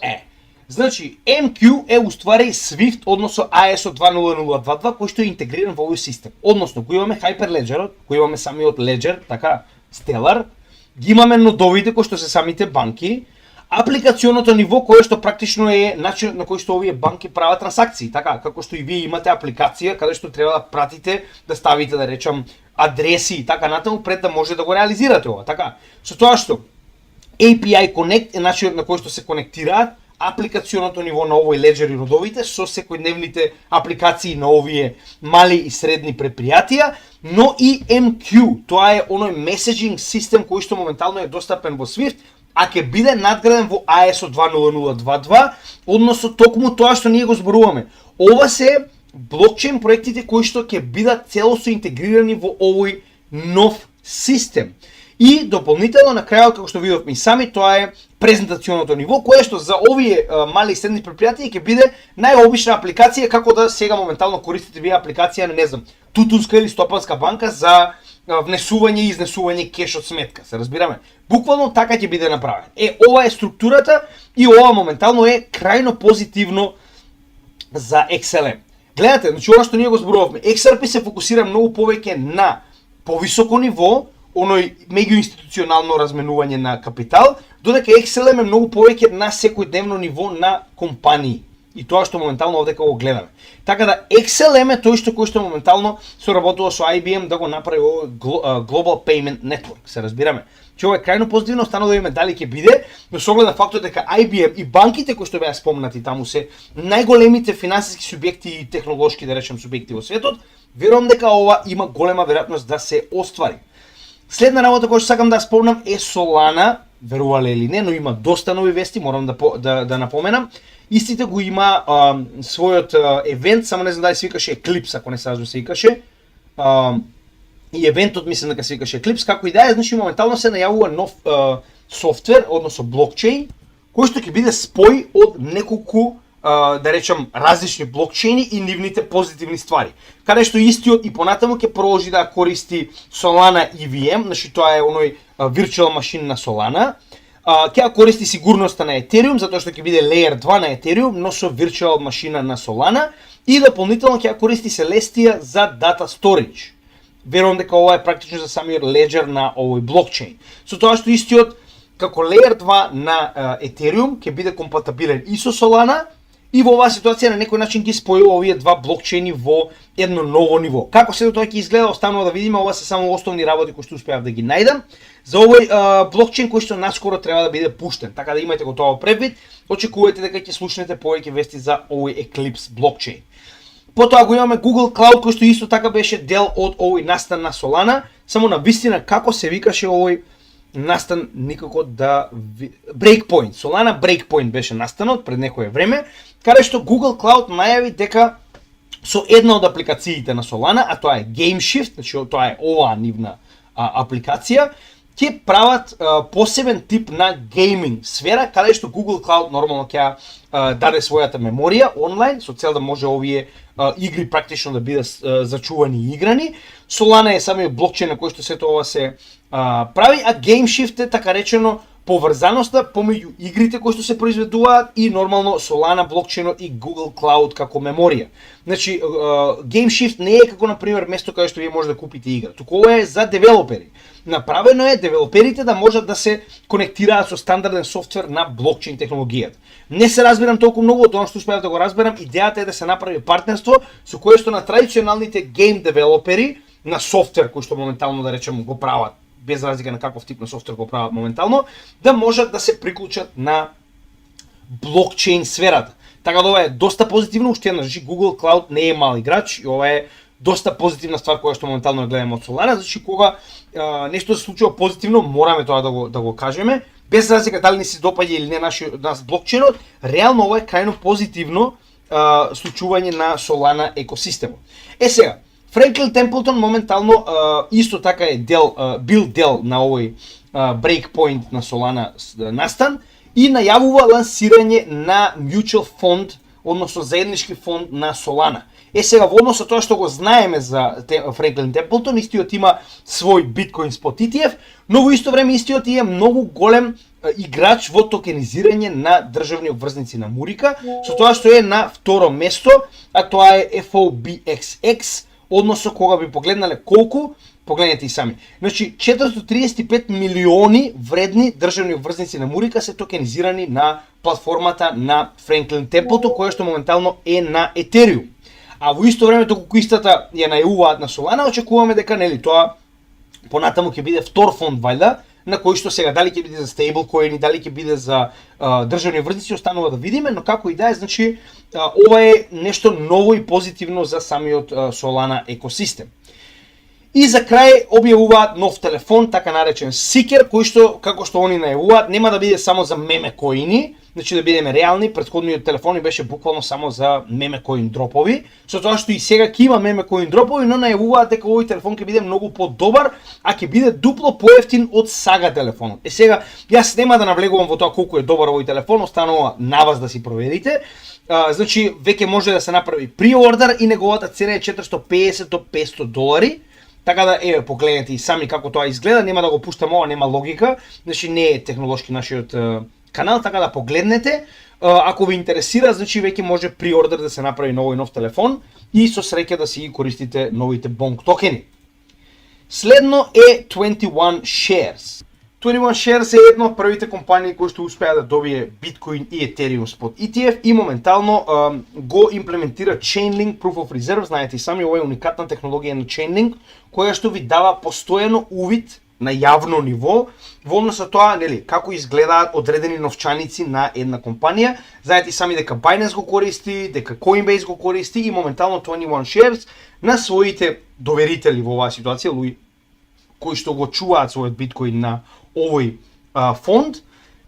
Значи, MQ е уствари Swift, односно ISO 20022, кој што е интегриран во овој систем. Односно, го имаме Hyperledger, го имаме самиот Ledger, така, Stellar, ги имаме нодовите кои што се самите банки, апликационото ниво кое што практично е начинот на кој што овие банки прават трансакции, така, како што и вие имате апликација каде што треба да пратите, да ставите, да речам, адреси и така натаму пред да може да го реализирате ова, така. Со тоа што API Connect е начинот на кој што се конектираат апликационото ниво на овој Ledger и нодовите со секојдневните апликации на овие мали и средни предпријатија, но и MQ, тоа е оној меседжинг систем кој што моментално е достапен во Swift, а ќе биде надграден во ISO 20022, односно токму тоа што ние го зборуваме. Ова се блокчейн проектите кои што ќе бидат целосно интегрирани во овој нов систем. И дополнително на крајот, како што видовме и сами, тоа е презентационото ниво, кое што за овие мали и средни предпријатија ќе биде најобична апликација, како да сега моментално користите вие апликација на, не знам, Тутунска или Стопанска банка за внесување и изнесување кеш од сметка, се разбираме. Буквално така ќе биде направен. Ова е структурата и ова моментално е крајно позитивно за XLM. Гледате, значи ова што ние го зборувавме, XRP се фокусира многу повеќе на повисоко ниво, оној меѓуинституционално разменување на капитал, додека XLM е многу повеќе на секојдневно ниво на компании. И тоа што моментално овдека го гледаме. Така да XLM е тој кој што моментално соработува со IBM да го направи овој Global Payment Network, се разбираме. Че ова е крајно позитивно, останува да видиме дали ќе биде, но со оглед на фактот дека IBM и банките кои што беа спомнати таму се најголемите финансиски субјекти и технолошки, да речем, субјекти во светот, верувам дека ова има голема веројатност да се оствари. Следна работа која што сакам да спомнам е Solana, верувале или не, но има доста нови вести, морам да напоменам. Истите го има својот евент, само не знам дали се викаше Eclipse, ако не се лажам се викаше. И евентот мислам дека се викаше Eclipse, како и да е, значи моментално се најавува нов софтвер, односно блокчейн, кој што ќе биде спој од неколку да речам различни блокчейни и нивните позитивни ствари. Каде што истиот и понатаму ќе продолжи да користи Solana EVM, значи тоа е оној virtual машин на Solana. Ќе користи сигурноста на Ethereum, затоа што ќе биде Layer 2 на Ethereum, но со virtual машина на Solana, и дополнително ќе користи Celestia за data storage. Верувам дека ова е практично за самиот Ledger на овој блокчейн. Со тоа што истиот како Layer 2 на Ethereum ќе биде компатибилен и со Solana, и во оваа ситуација на некој начин ги спојува овие два блокчейни во едно ново ниво. Како се тоа ќе изгледа, останува да видиме, ова се само основни работи кои што успеав да ги најдам за овој блокчейн кој што наскоро треба да биде пуштен. Така да имајте го тоа предвид, очекувајте дека ќе слушнете повеќе вести за овој Eclipse блокчейн. Потоа го имаме Google Cloud, кој што исто така беше дел од овој настан на Solana, само на вистина како се викаше овој настан никако да... Breakpoint, Solana Breakpoint беше настанот пред некое време, каде што Google Cloud најави дека со една од апликациите на Solana, а тоа е GameShift, значи тоа е оваа нивна апликација, ќе прават посебен тип на гейминг сфера, каде што Google Cloud нормално ќе даде својата меморија онлайн, со цел да може овие игри практично да бидат зачувани и играни. Solana е самиот блокчейн на кој што сето ова се прави, а GameShift е така речено поврзаноста помеѓу игрите кои што се произведуваат и нормално Solana блокчейнот и Google Cloud како меморија. Значи, GameShift не е како, например, место каде што вие може да купите игра, туку ова е за девелопери. Направено е девелоперите да можат да се конектираат со стандарден софтвер на блокчейн технологијата. Не се разбирам толку многу од тоа што успеав да го разберам, идејата е да се направи партнерство со кое што на традиционалните гейм девелопери на софтвер кои што моментално да речем го прават, без разлика на каков тип на софтвер го прават моментално, да можат да се приклучат на блокчейн сферата. Така да ова е доста позитивно, уште една, значи Google Cloud не е мал играч и ова е доста позитивна ствар која што моментално ја гледаме од Solana, значи кога нешто се случува позитивно, мораме тоа да го кажеме, без разлика дали ни се допаѓа или не нас блокчейнот, реално ова е крајно позитивно случување на Solana екосистемот. Сега, Франклин Темплтон моментално исто така е бил дел на овој Breakpoint на Solana настан и најавува лансирање на mutual фонд, односно заеднички фонд на Solana. Сега во однос со тоа што го знаеме за Франклин Темплтон, истиот има свој Bitcoin Spot ETF, но во исто време истиот е многу голем играч во токенизирање на државни обврзници на Мурика, со тоа што е на второ место, а тоа е FOBXX, односно кога би погледнале колку, погледнете и сами. Значи 435 милиони вредни државни обврзници на Мурика се токенизирани на платформата на Франклин Темплтон, која што моментално е на Ethereum. А во исто време доколку истата ја најавуваат на Solana, очекуваме дека нели тоа понатаму ќе биде втор фонд вајда, на кој што сега дали ќе биде за стейблкоини, дали ќе биде за државни обврзници, останува да видиме, но како и да е, значи ова е нешто ново и позитивно за самиот Solana екосистем. И за крај објавуваат нов телефон, така наречен Seeker, кој што, како што они најавуваат, нема да биде само за меме коини, значи да бидеме реални, претходниот телефон беше буквално само за меме коин дропови, со тоа што и сега ќе има меме коин дропови, но најавуваат дека овој телефон ќе биде многу подобар, а ќе биде дупло поевтин од сага телефонот. Сега, јас нема да навлегувам во тоа колку е добар овој телефон, останува на вас да си проверите. Значи, веќе може да се направи преордер и неговата цена е 450 до 500 долари. Така да, погледнете и сами како тоа изгледа, нема да го пуштам ова, нема логика, значи не е технолошки нашиот канал, така да погледнете. Ако ви интересира, значи веќе може преордер да се направи на овој нов телефон и со среќа да си ги користите новите бонк токени. Следно е 21 Shares. 21 Shares е една од првите компании кои што успеа да добие Bitcoin и Ethereum Spot ETF и моментално го имплементира Chainlink Proof of Reserve. Знаете и сами, ова е уникатна технологија на Chainlink, која што ви дава постојано увид на јавно ниво во однос на тоа, нели, како изгледаат одредени новчаници на една компанија. Знаете и сами дека Binance го користи, дека Coinbase го користи и моментално 21 Shares на своите доверители во оваа ситуација, луѓе кои што го чуваат својот биткоин на овој фонд,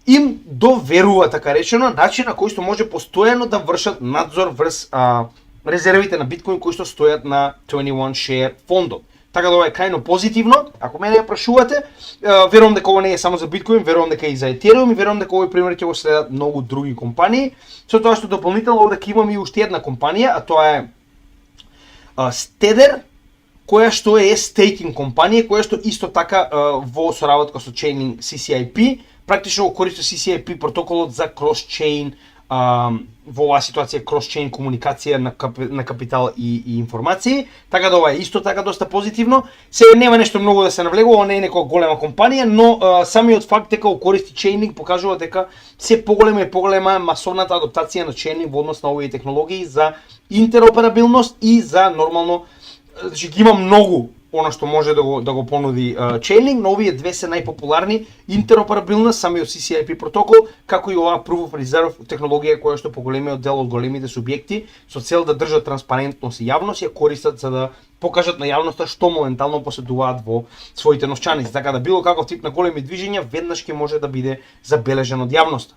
им доверува, така речено, начин на кој што може постојано да вршат надзор врз резервите на биткоин кои што стојат на 21 Share фондот. Така да ова е крајно позитивно. Ако мене ја прашувате, верувам дека ова не е само за биткоин, верувам дека и за Ethereum и верувам дека овој пример ќе го следат многу други компании. Со тоа што дополнително овде ќе имаме и уште една компанија, а тоа е Tether, која што е стейкинг компанија, која што исто така во соработка со Chainlink CCIP, практично го користи CCIP протоколот за кросчейн, во оваа ситуација кросчейн комуникација на капитал и информации, така да ова е исто така доста позитивно. Сега нема нешто многу да се навлегува, не е некоја голема компанија, но самиот факт дека го користи Chainlink покажува дека се поголема и поголема масовната адаптација на Chainlink во однос на овие технологии за интероперабилност и за нормално, значи ги има многу она што може да го понуди Chainlink, но овие две се најпопуларни, интероперабилна, самиот CCIP протокол, како и оваа Proof of Reserve технологија која што по големиот дел од големите субјекти со цел да држат транспарентност и јавност ја користат за да покажат на јавноста што моментално поседуваат во своите новчаници, така да било каков тип на големи движења веднаш ќе може да биде забележен од јавноста.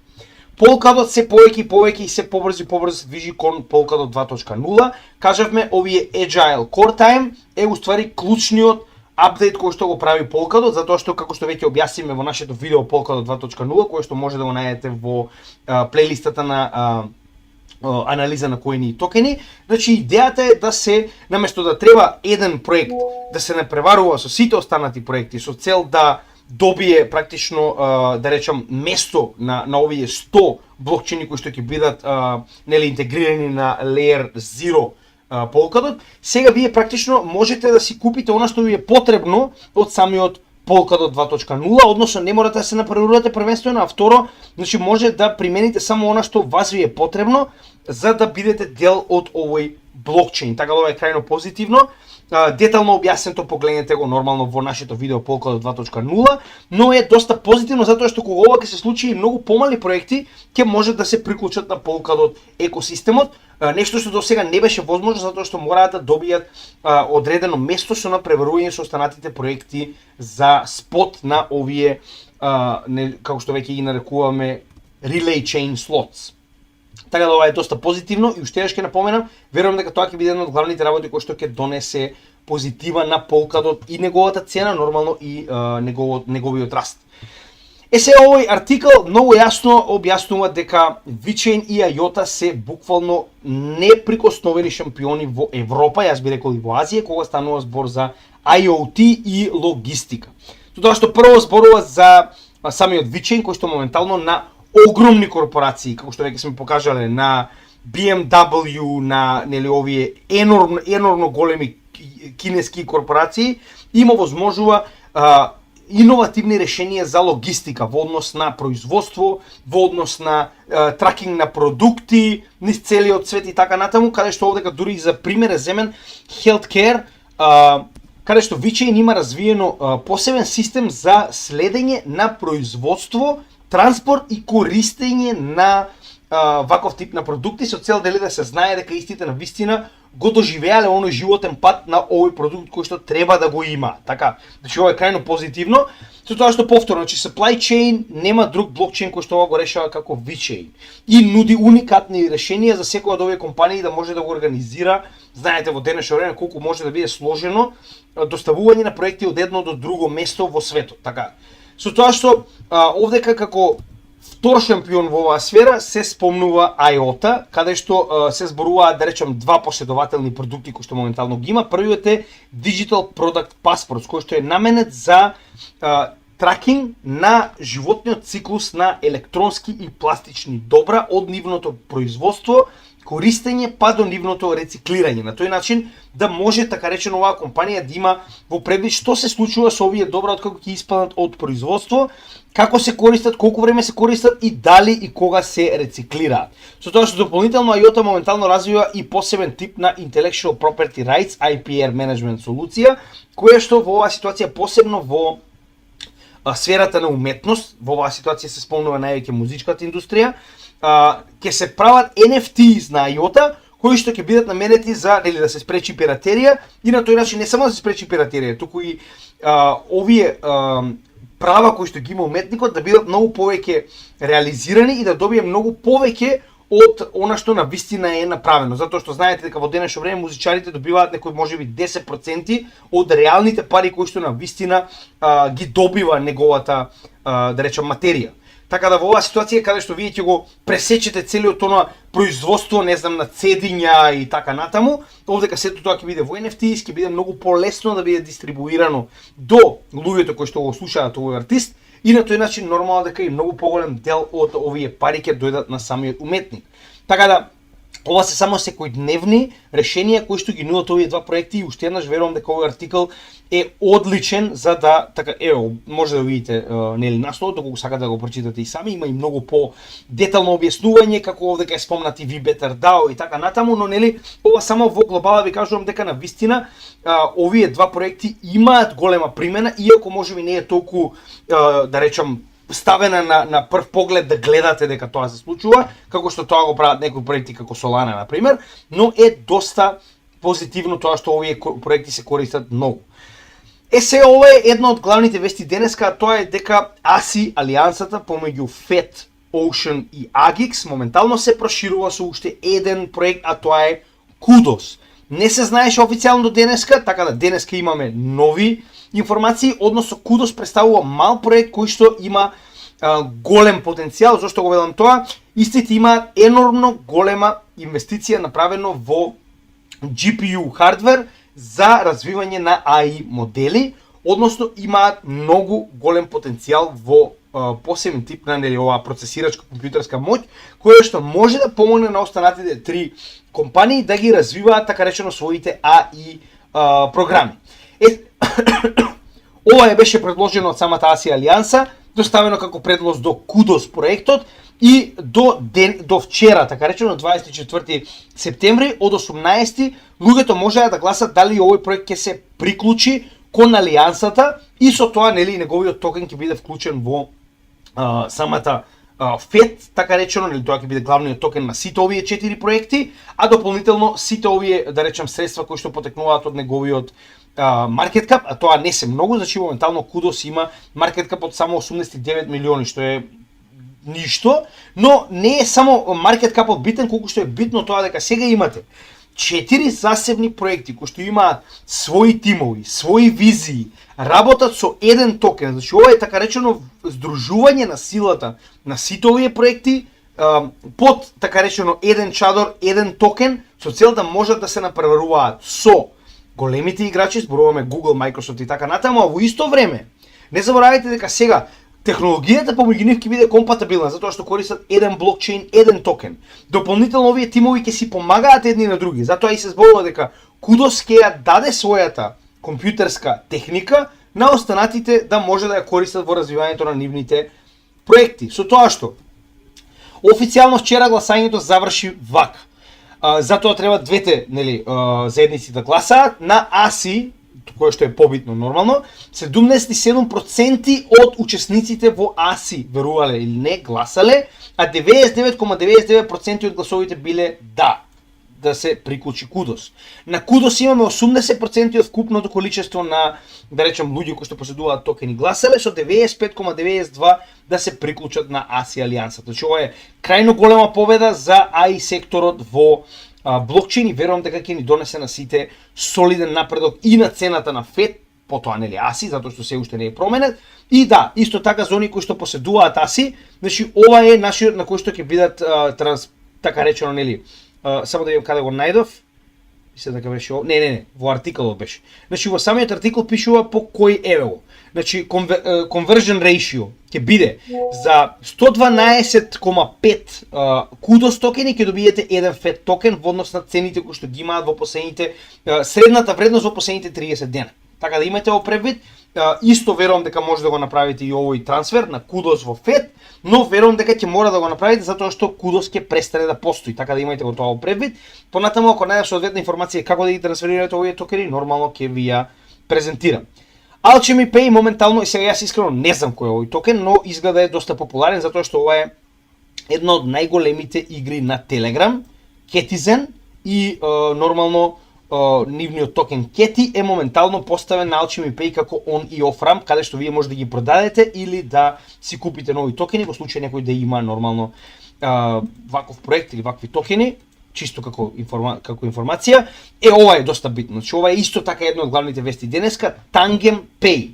Polkadot се повеќе и се побрзо се движи кон Polkadot 2.0. Кажавме, овие Agile Core Time е уствари клучниот апдейт кој што го прави Polkadot, затоа што, како што веќе објасниме во нашето видео Polkadot 2.0, кој што може да го најдете во плейлистата на анализа на коини и токени. Значи, идејата е да се, наместо да треба еден проект да се напреварува со сите останати проекти, со цел да добие практично, да речам, место на овие 100 блокчейни кои што ќе бидат интегрирани на Layer 0 Polkadot, сега вие практично можете да си купите она што ви е потребно од самиот Polkadot 2.0, односно не морате да се напреварувате првенствено, а второ, значи може да примените само она што вас ви е потребно за да бидете дел од овој блокчейн. Така да ова е крајно позитивно. Детално објаснето, погледнете го нормално во нашето видео Polkadot 2.0, но е доста позитивно затоа што кога ова ќе се случи и многу помали проекти ќе може да се приклучат на Polkadot екосистемот, нешто што до сега не беше возможно затоа што мораат да добијат одредено место со напреварување со останатите проекти за спот на овие како што веќе ги нарекуваме relay chain slots. Така да ова е доста позитивно и уште ќе напоменам, верувам дека тоа ќе биде една од главните работи кои што ќе донесе позитива на Polkadot и неговата цена, нормално и неговиот раст. Сега овој артикл многу јасно објаснува дека VeChain и IOTA се буквално неприкосновени шампиони во Европа, јас би рекол и во Азија, кога станува збор за IoT и логистика. Тоа што прво зборува за самиот VeChain кој што моментално на огромни корпорации, како што веќе сме покажале, на BMW, на овие енормно големи кинески корпорации, има возможува иновативни решенија за логистика во однос на производство, во однос на тракинг на продукти низ целиот свет и така натаму, каде што овдека дури за пример е земен healthcare, каде што VeChain има развиено посебен систем за следење на производство, транспорт и користење на ваков тип на продукти со цел дали да се знае дека истите на вистина го доживеале оној животен пат на овој продукт кој што треба да го има. Така, значи ова е крајно позитивно. Со тоа што повторно, значи supply chain нема друг блокчейн кој што ова го решава како VeChain и нуди уникатни решенија за секоја од овие компании да може да го организира. Знаете во денешно време колку може да биде сложено доставување на проекти од едно до друго место во светот. Така. Со тоа што овдека како втор шампион во оваа сфера се спомнува IOTA, каде што се зборуваат, да речем, два последователни продукти кои што моментално ги има. Првиот е Digital Product Passports, кој што е наменет за тракинг на животниот циклус на електронски и пластични добра од нивното производство, користење па до нивното рециклирање. На тој начин да може, така речено, оваа компанија да има во предвид што се случува со овие добра откако ќе испаднат од производство, како се користат, колку време се користат и дали и кога се рециклираат. Со тоа што дополнително IOTA моментално развива и посебен тип на Intellectual Property Rights, IPR Management солуција, која што во оваа ситуација посебно во сферата на уметност, во оваа ситуација се спомнува највеќе музичката индустрија, ќе се прават NFTs на IOTA, кои што ќе бидат наменети за да се спречи пиратерија и на тој начин не само да се спречи пиратерија, туку и овие права кои што ги има уметникот да бидат многу повеќе реализирани и да добие многу повеќе од она што на вистина е направено, затоа што знаете дека во денешно време музичарите добиваат некои можеби 10% од реалните пари кои што на вистина ги добива неговата да речем материја. Така да во оваа ситуација каде што вие ќе го пресечете целиот тоа производство, не знам, на цедиња и така натаму, овдека сето тоа ќе биде во NFTs, ќе биде многу полесно да биде дистрибуирано до луѓето кои што го слушаат овој артист и на тој начин нормално дека и многу поголем дел од овие пари ќе дојдат на самиот уметник. Така да ова се само секојдневни решенија кои што ги нудат овие два проекти и уште еднаш верувам дека овој артикл е одличен за да така може да видите нели насловот, доколку сакате да го прочитате и сами, има и многу по детално објаснување како овде кај спомнати We Better DAO и така натаму, но нели ова само во глобала ви кажувам дека на вистина овие два проекти имаат голема примена, иако можеби не е толку да речам ставена на прв поглед да гледате дека тоа се случува, како што тоа го прават некои проекти како Solana на пример, но е доста позитивно тоа што овие проекти се користат многу. Се ова е една од главните вести денеска, а тоа е дека ASI, алијансата помеѓу FET, Ocean и Agix, моментално се проширува со уште еден проект, а тоа е Kudos. Не се знаеше официјално до денеска, така да денеска имаме нови информации, односно Kudos представува мал проект кој што има голем потенцијал. Зошто го велам тоа? Истите имаат енормно голема инвестиција направено во GPU хардвер за развивање на AI модели, односно имаат многу голем потенцијал во посебен тип на оваа процесирачка компјутерска моќ, која што може да помогне на останатите три компании да ги развиваат така речено своите AI програми. Ова беше предложено од самата ASI алијанса, доставено како предлог до Kudos проектот и до вчера, така речено 24 септември од 18 луѓето можеа да гласат дали овој проект ќе се приклучи кон алијансата и со тоа нели неговиот токен ќе биде вклучен во самата FET, така речено, нели тоа ќе биде главниот токен на сите овие 4 проекти, а дополнително сите овие, да речем, средства кои што потекнуваат од неговиот маркет кап, а тоа не се многу, значи моментално Kudos има маркет кап од само 89 милиони, што е ништо, но не е само маркет капот битен, колку што е битно тоа дека сега имате 4 засебни проекти кои што имаат своји тимови, своји визии, работат со еден токен. Значи ова е така речено здружување на силата на сите овие проекти под така речено еден чадор, еден токен, со цел да можат да се напреваруваат со големите играчи, зборуваме Google, Microsoft и така натаму, а во исто време не заборавајте дека сега технологијата помеѓу нив ќе биде компатибилна, затоа што користат еден блокчейн, еден токен. Дополнително овие тимови ќе си помагаат едни на други, затоа и се зборува дека Kudos ќе ја даде својата компјутерска техника на останатите да може да ја користат во развивањето на нивните проекти. Со тоа што официјално вчера гласањето заврши вака. Затоа треба двете заедници да гласаат на ASI, кое што е побитно нормално, 77% од учесниците во ASI верувале или не гласале, а 99,99% од гласовите биле да се приклучи Kudos. На Kudos имаме 80% од вкупното количество на, да речем, луѓе кои што поседуваат токени гласале, со 95,92% да се приклучат на ASI алијансата. Значи ова е крајно голема победа за AI секторот во блокчейн и верувам дека ќе ни донесе на сите солиден напредок и на цената на FET, потоа нели ASI, затоа што се уште не е променет. И да, исто така за оние кои што поседуваат ASI, значи ова е начинот на кој што ќе бидат така речено нели, само да видам каде го најдов. Мислам дека беше не, во артиколот беше. Значи во самиот артикол пишува по кој евело. Значи conversion ratio ќе биде за 112,5 Kudos токени ќе добиете еден FET токен во однос на цените кои што ги имаат во последните средната вредност во последните 30 дена. Така да имате во предвид, исто верувам дека може да го направите и овој трансфер на Kudos во FET, но верувам дека ќе мора да го направите затоа што Kudos ќе престане да постои, така да имајте го тоа во предвид. Понатаму ако најдеш соодветна информација како да ги трансферирате овие токени, нормално ќе ви ја презентирам. Alchemy Pay моментално, и сега јас искрено не знам кој е овој токен, но изгледа е доста популарен затоа што ова е една од најголемите игри на Telegram, Ketizen, и нормално нивниот токен Keti е моментално поставен на Alchemy Pay како on и off ramp, каде што вие може да ги продадете или да си купите нови токени во случај некој да има нормално ваков проект или вакви токени, чисто како информација. Ова е доста битно. Значи ова е исто така една од главните вести денеска, Tangem Pay.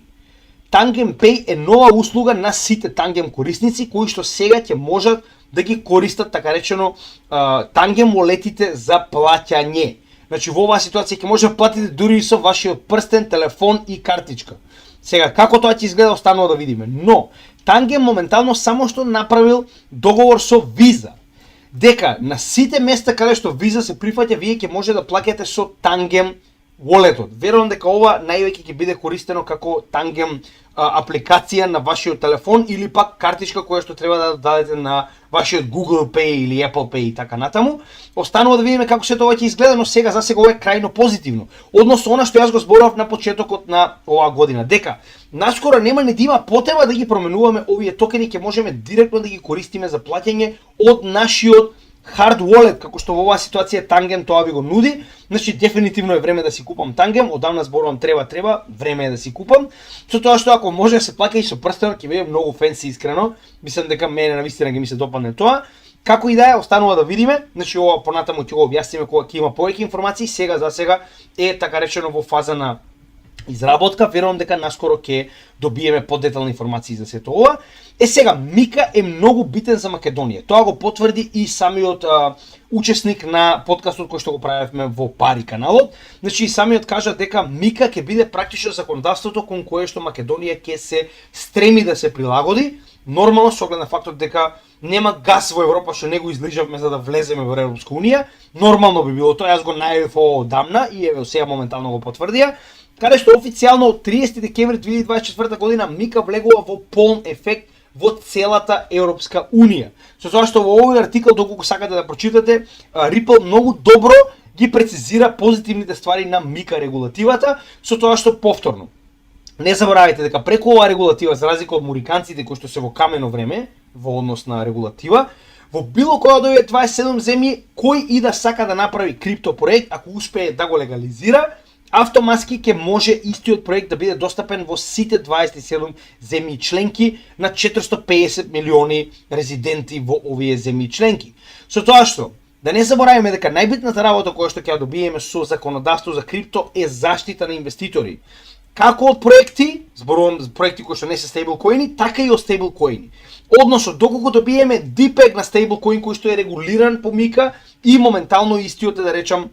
Tangem Pay е нова услуга на сите Tangem корисници кои што сега ќе можат да ги користат така речено Tangem walletите за плаќање. Значи во оваа ситуација ќе може да платите дури и со вашиот прстен, телефон и картичка. Сега како тоа ќе изгледа останува да видиме, но Tangem моментално само што направил договор со Visa. дека на сите места каде што виза се прифаќа, вие ќе може да плаќате со Tangem Wallet-от. Верувам дека ова највеќе ќе биде користено како Tangem апликација на вашиот телефон или пак картичка која што треба да дадете на вашиот Google Pay или Apple Pay и така натаму. Останува да видиме како се тоа ќе изгледа, но сега за сега ова е крајно позитивно. Односно она што јас го зборав на почетокот на оваа година, дека наскоро нема ни да има потреба да ги променуваме овие токени, ќе можеме директно да ги користиме за плаќање од нашиот hard wallet, како што во оваа ситуација Tangem тоа ви го нуди. Значи дефинитивно е време да си купам Tangem, одамна зборувам треба, време е да си купам. Со тоа што ако може да се плаќа и со прстенот ќе биде многу фенси искрено. Мислам дека мене навистина ги ми се допадне тоа. Како и да е, останува да видиме. Значи ова понатаму ќе го објасниме кога ќе има повеќе информации. Сега за сега е така речено во фаза на изработка. Верувам дека наскоро ќе добиеме подетални информации за сето ова. Сега, Мика е многу битен за Македонија. Тоа го потврди и самиот учесник на подкастот кој што го правевме во Пари каналот. Значи и самиот кажа дека Мика ќе биде практично законодавството кон кое што Македонија ќе се стреми да се прилагоди. Нормално со оглед на фактот дека нема газ во Европа што не го излижавме за да влеземе во Европска унија. Нормално би било тоа, јас го најавив одамна и еве сега моментално го потврдија. Каде што официјално од 30 декември 2024 година Мика влегува во полн ефект во целата Европска унија. Со тоа што во овој артикал, доколку сакате да прочитате, Ripple многу добро ги прецизира позитивните ствари на Мика регулативата, со тоа што повторно. Не заборавајте дека преку оваа регулатива, за разлика од муриканците кои што се во камено време, во однос на регулатива, во било која од овие 27 земји, кој и да сака да направи крипто проект, ако успее да го легализира, автоматски ќе може истиот проект да биде достапен во сите 27 земји членки на 450 милиони резиденти во овие земји членки. Со тоа што, да не забораваме дека најбитната работа која што ќе ја добиеме со законодавство за крипто е заштита на инвеститори. Како од проекти, зборувам за проекти кои што не се стейблкоини, така и од стейблкоини. Односно, доколку добиеме DPEG на стейблкоин кој што е регулиран по Мика и моментално истиот е да речам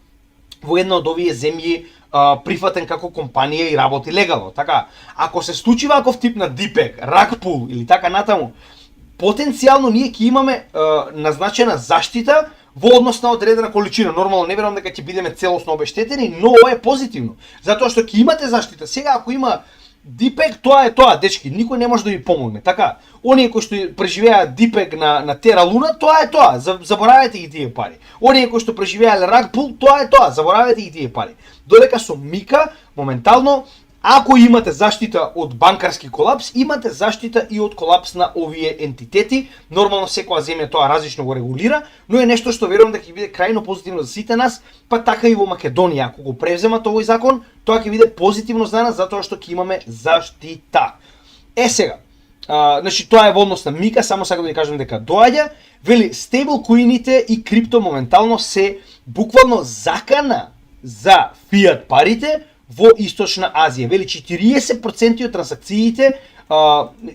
во една од овие земји прифатен како компанија и работи легално. Така, ако се случи ваков тип на DPEG, rug pull или така натаму, потенцијално ние ќе имаме назначена заштита во однос на одредена количина. Нормално не верувам дека ќе бидеме целосно обештетени, но ова е позитивно. Затоа што ќе имате заштита. Сега ако има DPEG, тоа е тоа, дечки, никој не може да ви помогне. Така, оние кои што преживеаат DPEG на Тера Луна, тоа е тоа, заборавајте ги тие пари. Оние кои што преживеале rug pull, тоа е тоа, заборавајте ги тие пари. Додека со Мика, моментално, ако имате заштита од банкарски колапс, имате заштита и од колапс на овие ентитети. Нормално секоја земја тоа различно го регулира, но е нешто што верувам дека ќе биде крајно позитивно за сите нас, па така и во Македонија. Ако го превземат овој закон, тоа ќе биде позитивно за нас затоа што ќе имаме заштита. Сега, значи тоа е во однос на Мика, само сакам да ви кажам дека доаѓа, вели стейблкоините и крипто моментално се буквално закана за фиат парите во Источна Азија. Вели 40% од трансакциите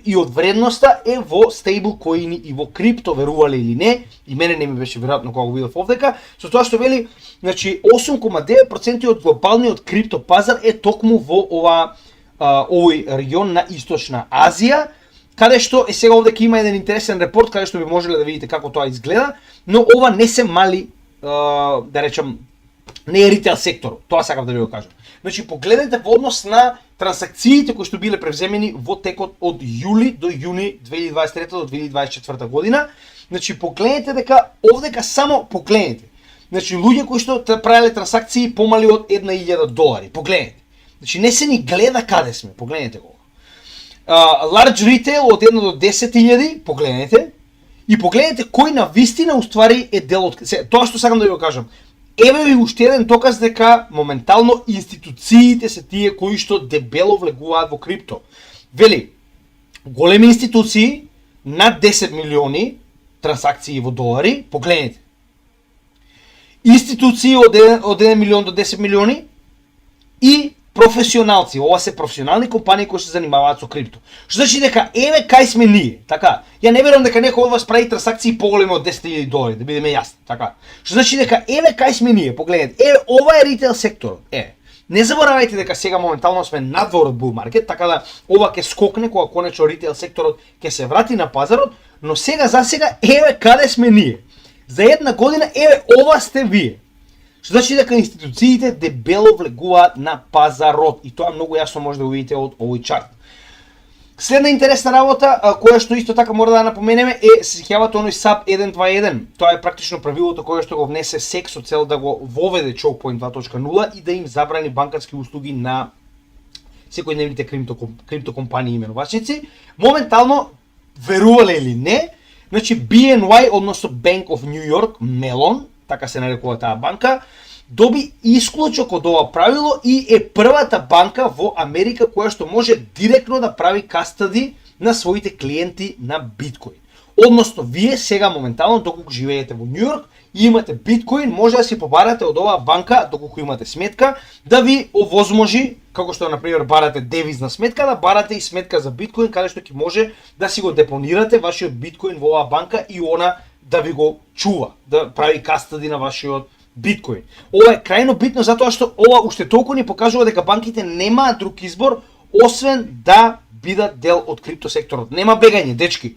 и од вредноста е во стейблкоини и во крипто, верувале или не, и мене не ми беше веројатно кога го видов овдека, со тоа што вели, значи 8,9% од глобалниот крипто пазар е токму во овој регион на Источна Азија, каде што е сега овдека има еден интересен репорт каде што би можеле да видите како тоа изгледа, но ова не се мали, да речам, не е ритейл сектор, тоа сакам да ви го кажам. Значи, погледнете во однос на трансакциите кои што биле превземени во текот од јули до јуни 2023 до 2024 година. Значи, погледнете дека овдека само погледнете. Значи, луѓе кои што правеле трансакции помали од $1,000. Погледнете. Значи, не се ни гледа каде сме, погледнете го. Large retail од 1 до 10,000, погледнете. И погледнете кој на вистина уствари е дел од... Тоа што сакам да ви го кажам. Еве ви уште еден доказ дека моментално институциите се тие кои што дебело влегуваат во крипто. Вели, големи институции над 10 милиони трансакции во долари, погледнете. Институции од 1 милион до 10 милиони и професионалци, ова се професионални компании кои се занимаваат со крипто. Што значи дека еве кај сме ние, така. Ја не верувам дека некој од вас прави трансакции поголеми од $10,000, да бидеме јасни, така. Што значи дека еве кај сме ние, погледнете, еве ова е ритейл секторот. Не заборавајте дека сега моментално сме надвор од bull market, така да ова ќе скокне кога конечно ритейл секторот ќе се врати на пазарот, но сега за сега еве каде сме ние. За една година, еве, ова сте вие. Што значи дека институциите дебело влегуваат на пазарот и тоа многу јасно може да го видите од овој чарт. Следна интересна работа, која што исто така мора да напоменеме е, се сеќавате оној SAP 121. Тоа е практично правилото кое што го внесе СЕК со цел да го воведе Choke Point 2.0 и да им забрани банкарски услуги на секојдневните криптокомпании именувачници. Моментално, верувале или не, значи BNY, односно Bank of New York, Mellon, така се нарекува таа банка, доби исклучок од ова правило и е првата банка во Америка која што може директно да прави кастади на своите клиенти на биткоин. Односно, вие сега моментално, доколку живеете во Нью Йорк и имате биткоин, може да си побарате од оваа банка, доколку имате сметка, да ви овозможи, како што, например, барате девизна сметка, да барате и сметка за биткоин, каде што ќе може да си го депонирате вашиот биткоин во оваа банка и она да ви го чува, да прави кастади на вашиот биткоин. Ова е крајно битно затоа што ова уште толку ни покажува дека банките немаат друг избор освен да бидат дел од криптосекторот. Нема бегање, дечки.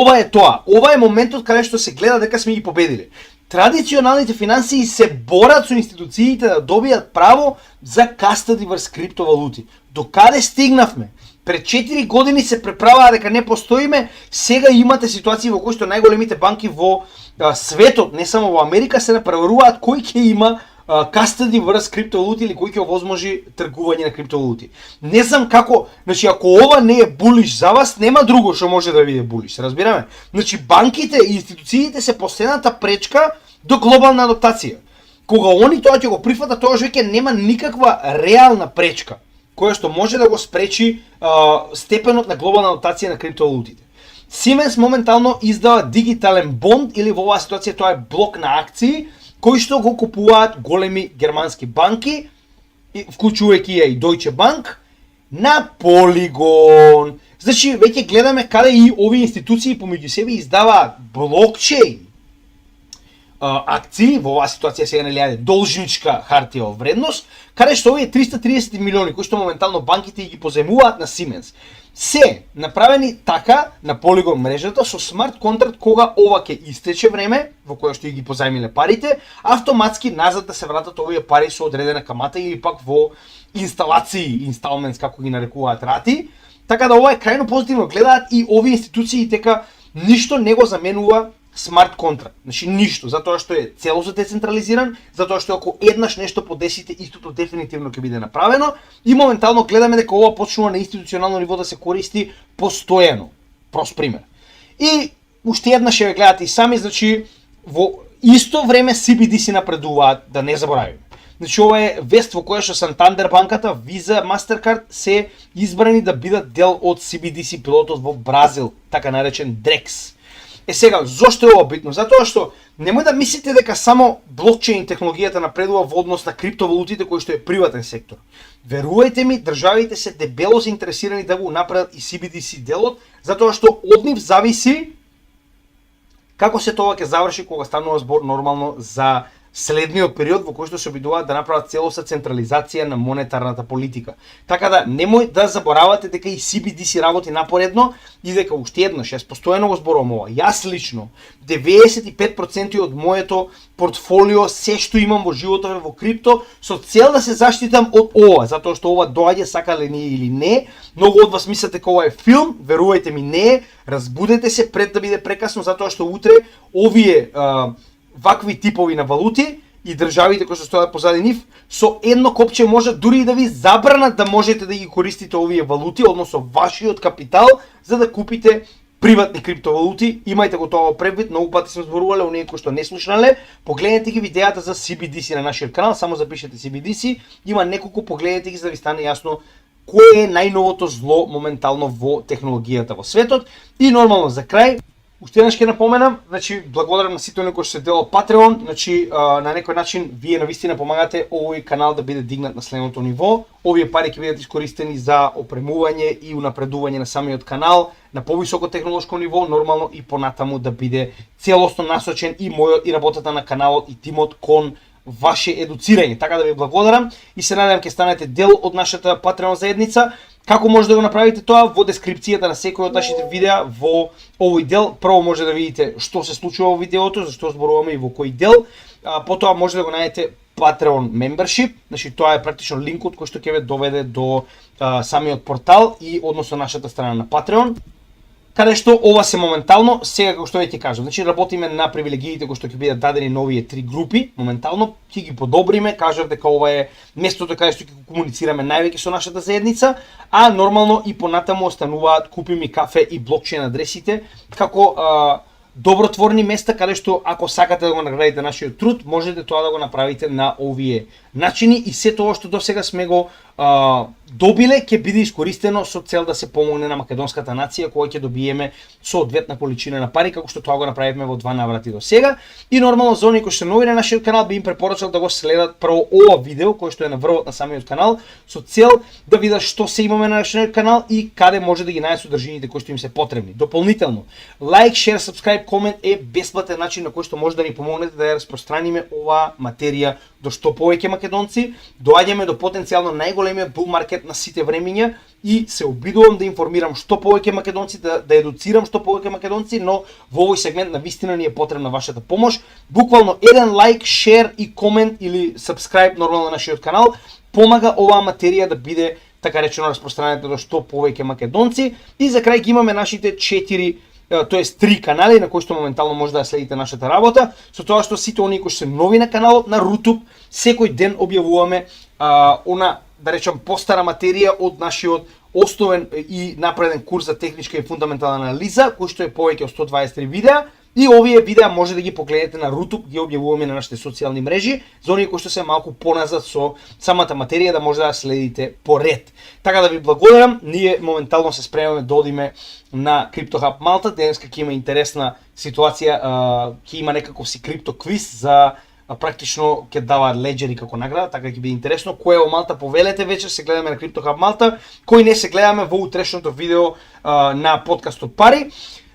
Ова е тоа. Ова е моментот каде што се гледа дека сме ги победиле. Традиционалните финансии се борат со институциите да добијат право за кастади врз криптовалути. До каде стигнавме? Пред 4 години се преправаа дека не постоиме, сега имате ситуации во кои што најголемите банки во светот, не само во Америка, се направуваат кој ќе има кастади врз криптовалути или кој ќе овозможи тргување на криптовалути. Не знам како, значи ако ова не е булиш за вас, нема друго што може да биде булиш, разбираме? Значи банките и институциите се последната пречка до глобална адаптација. Кога они тоа ќе го прифатат, тоа веќе нема никаква реална пречка која што може да го спречи степенот на глобална адаптација на криптовалутите. Siemens моментално издава дигитален бонд или во оваа ситуација тоа е блок на акции кои што го купуваат големи германски банки, вклучувајќи ја и Deutsche Bank, на Polygon. Значи, веќе гледаме каде и овие институции помеѓу себе издаваат блокчейн акции, во оваа ситуација сега нели должничка хартија од вредност, каде што овие 330 милиони кои што моментално банките ги позајмуваат на Siemens, се направени така на Polygon мрежата со смарт контракт кога ова ќе истече време во кое што ги позајмиле парите, автоматски назад да се вратат овие пари со одредена камата или пак во инсталации, installments како ги нарекуваат рати. Така да ова е крајно позитивно, гледаат и овие институции дека ништо не го заменува смарт контракт. Значи ништо, затоа што е целосно децентрализиран, затоа што ако еднаш нешто подесите, истото дефинитивно ќе биде направено и моментално гледаме дека ова почнува на институционално ниво да се користи постојано. Прост пример. И уште еднаш ќе ве гледате и сами, значи во исто време CBDC напредуваат, да не заборавиме. Значи ова е вест во која што Santander банката, Visa, Mastercard се избрани да бидат дел од CBDC пилотот во Бразил, така наречен DREX. Сега, зошто е ова битно? Затоа што немој да мислите дека само блокчейн технологијата напредува во однос на криптовалутите кои што е приватен сектор. Верувајте ми, државите се дебело заинтересирани да го направат и CBDC делот, затоа што од нив зависи како се тоа ќе заврши кога станува збор нормално за следниот период во кој што се обидуваат да направат целосна централизација на монетарната политика. Така да немој да заборавате дека и CBDC работи напоредно и дека уште еднаш, јас постојано го зборувам ова. Јас лично 95% од моето портфолио, се што имам во животот во крипто, со цел да се заштитам од ова, затоа што ова доаѓа сакале ние или не. Многу од вас мислите дека ова е филм, верувајте ми не е. Разбудете се пред да биде прекасно, затоа што утре овие вакви типови на валути и државите кои се стојат позади нив, со едно копче можат дури и да ви забранат да можете да ги користите овие валути, односно вашиот капитал, за да купите приватни криптовалути. Имајте го тоа предвид, многу пати сме зборувале, оние кои што не слушнале, погледнете ги видеата за CBDC на нашиот канал, само запишете CBDC, има неколку, погледнете ги за да ви стане јасно кое е најновото зло моментално во технологијата во светот. И нормално за крај, уште еднаш ќе напоменам, значи благодарам на сите оние кои што се дел од Patreon, значи на некој начин вие навистина помагате овој канал да биде дигнат на следното ниво. Овие пари ќе бидат искористени за опремување и унапредување на самиот канал на повисоко технолошко ниво, нормално и понатаму да биде целосно насочен и мојот и работата на каналот и тимот кон ваше едуцирање. Така да ви благодарам и се надевам ќе станете дел од нашата Patreon заедница. Како може да го направите тоа? Во дескрипцијата на секој од нашите видеа во овој дел, прво може да видите што се случува во видеото, зашто зборуваме и во кој дел, потоа може да го најдете Patreon membership, значи тоа е практично линкот кој што ќе ве доведе до самиот портал и односно нашата страна на Patreon, каде што ова се моментално, сега како што веќе кажам, значи работиме на привилегиите кои што ќе бидат дадени на овие 3 групи, моментално ќе ги подобриме, кажав дека ова е местото каде што ќе комуницираме највеќе со нашата заедница, а нормално и понатаму остануваат Купи ми кафе и блокчейн адресите како добротворни места каде што ако сакате да го наградите нашиот труд, можете тоа да го направите на овие начини и се тоа што досега сме го добиле ќе биде искористено со цел да се помогне на македонската нација која ќе добиеме соодветна количина на пари како што тоа го направивме во 2 наврати до сега. И нормално за оние кои што нови на нашиот канал би им препорачал да го следат прво ова видео кој што е на врвот на самиот канал со цел да видат што се имаме на нашиот канал и каде може да ги најдат содржините кои што им се потребни. Дополнително, лайк, шер, сабскрајб, комент е бесплатен начин на кој што може да ни помогнете да ја распространиме оваа материја до што повеќе македонци, доаѓаме до потенцијално најголемиот бул маркет на сите времиња и се обидувам да информирам што повеќе македонци, да едуцирам што повеќе македонци, но во овој сегмент на вистина ни е потребна вашата помош. Буквално еден лайк, шер и комент или сабскрајб нормално на нашиот канал помага оваа материја да биде така речено распространета до што повеќе македонци. И за крај ги имаме нашите 3 канали на кои што моментално може да следите нашата работа, со тоа што сите оние кои се нови на каналот на Рутуб, секој ден објавуваме да речам постара материја од нашиот основен и напреден курс за техничка и фундаментална анализа, кој што е повеќе од 123 видеа. И овие видеа може да ги погледнете на Рутуб, ги објавуваме на нашите социјални мрежи, за оние кои што се малку поназад со самата материја да може да следите по ред. Така да ви благодарам, ние моментално се спремаме да одиме на CryptoHub Малта, денеска ќе има интересна ситуација, ќе има некаков си крипто квиз за практично ќе дава леџери како награда, така ќе биде интересно. Кој е во Малта, повелете вечер, се гледаме на CryptoHub Малта, кој не се гледаме во утрешното видео на подкастот Пари.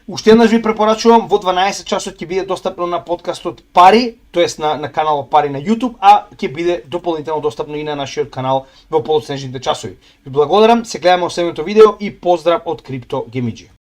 Уште еднаш ви препорачувам, во 12 часот ќе биде достапно на подкастот Пари, тоест на каналот Пари на YouTube, а ќе биде дополнително достапно и на нашиот канал во подоцнежните часови. Ви благодарам, се гледаме во следното видео и поздрав од Крипто Гемиџи.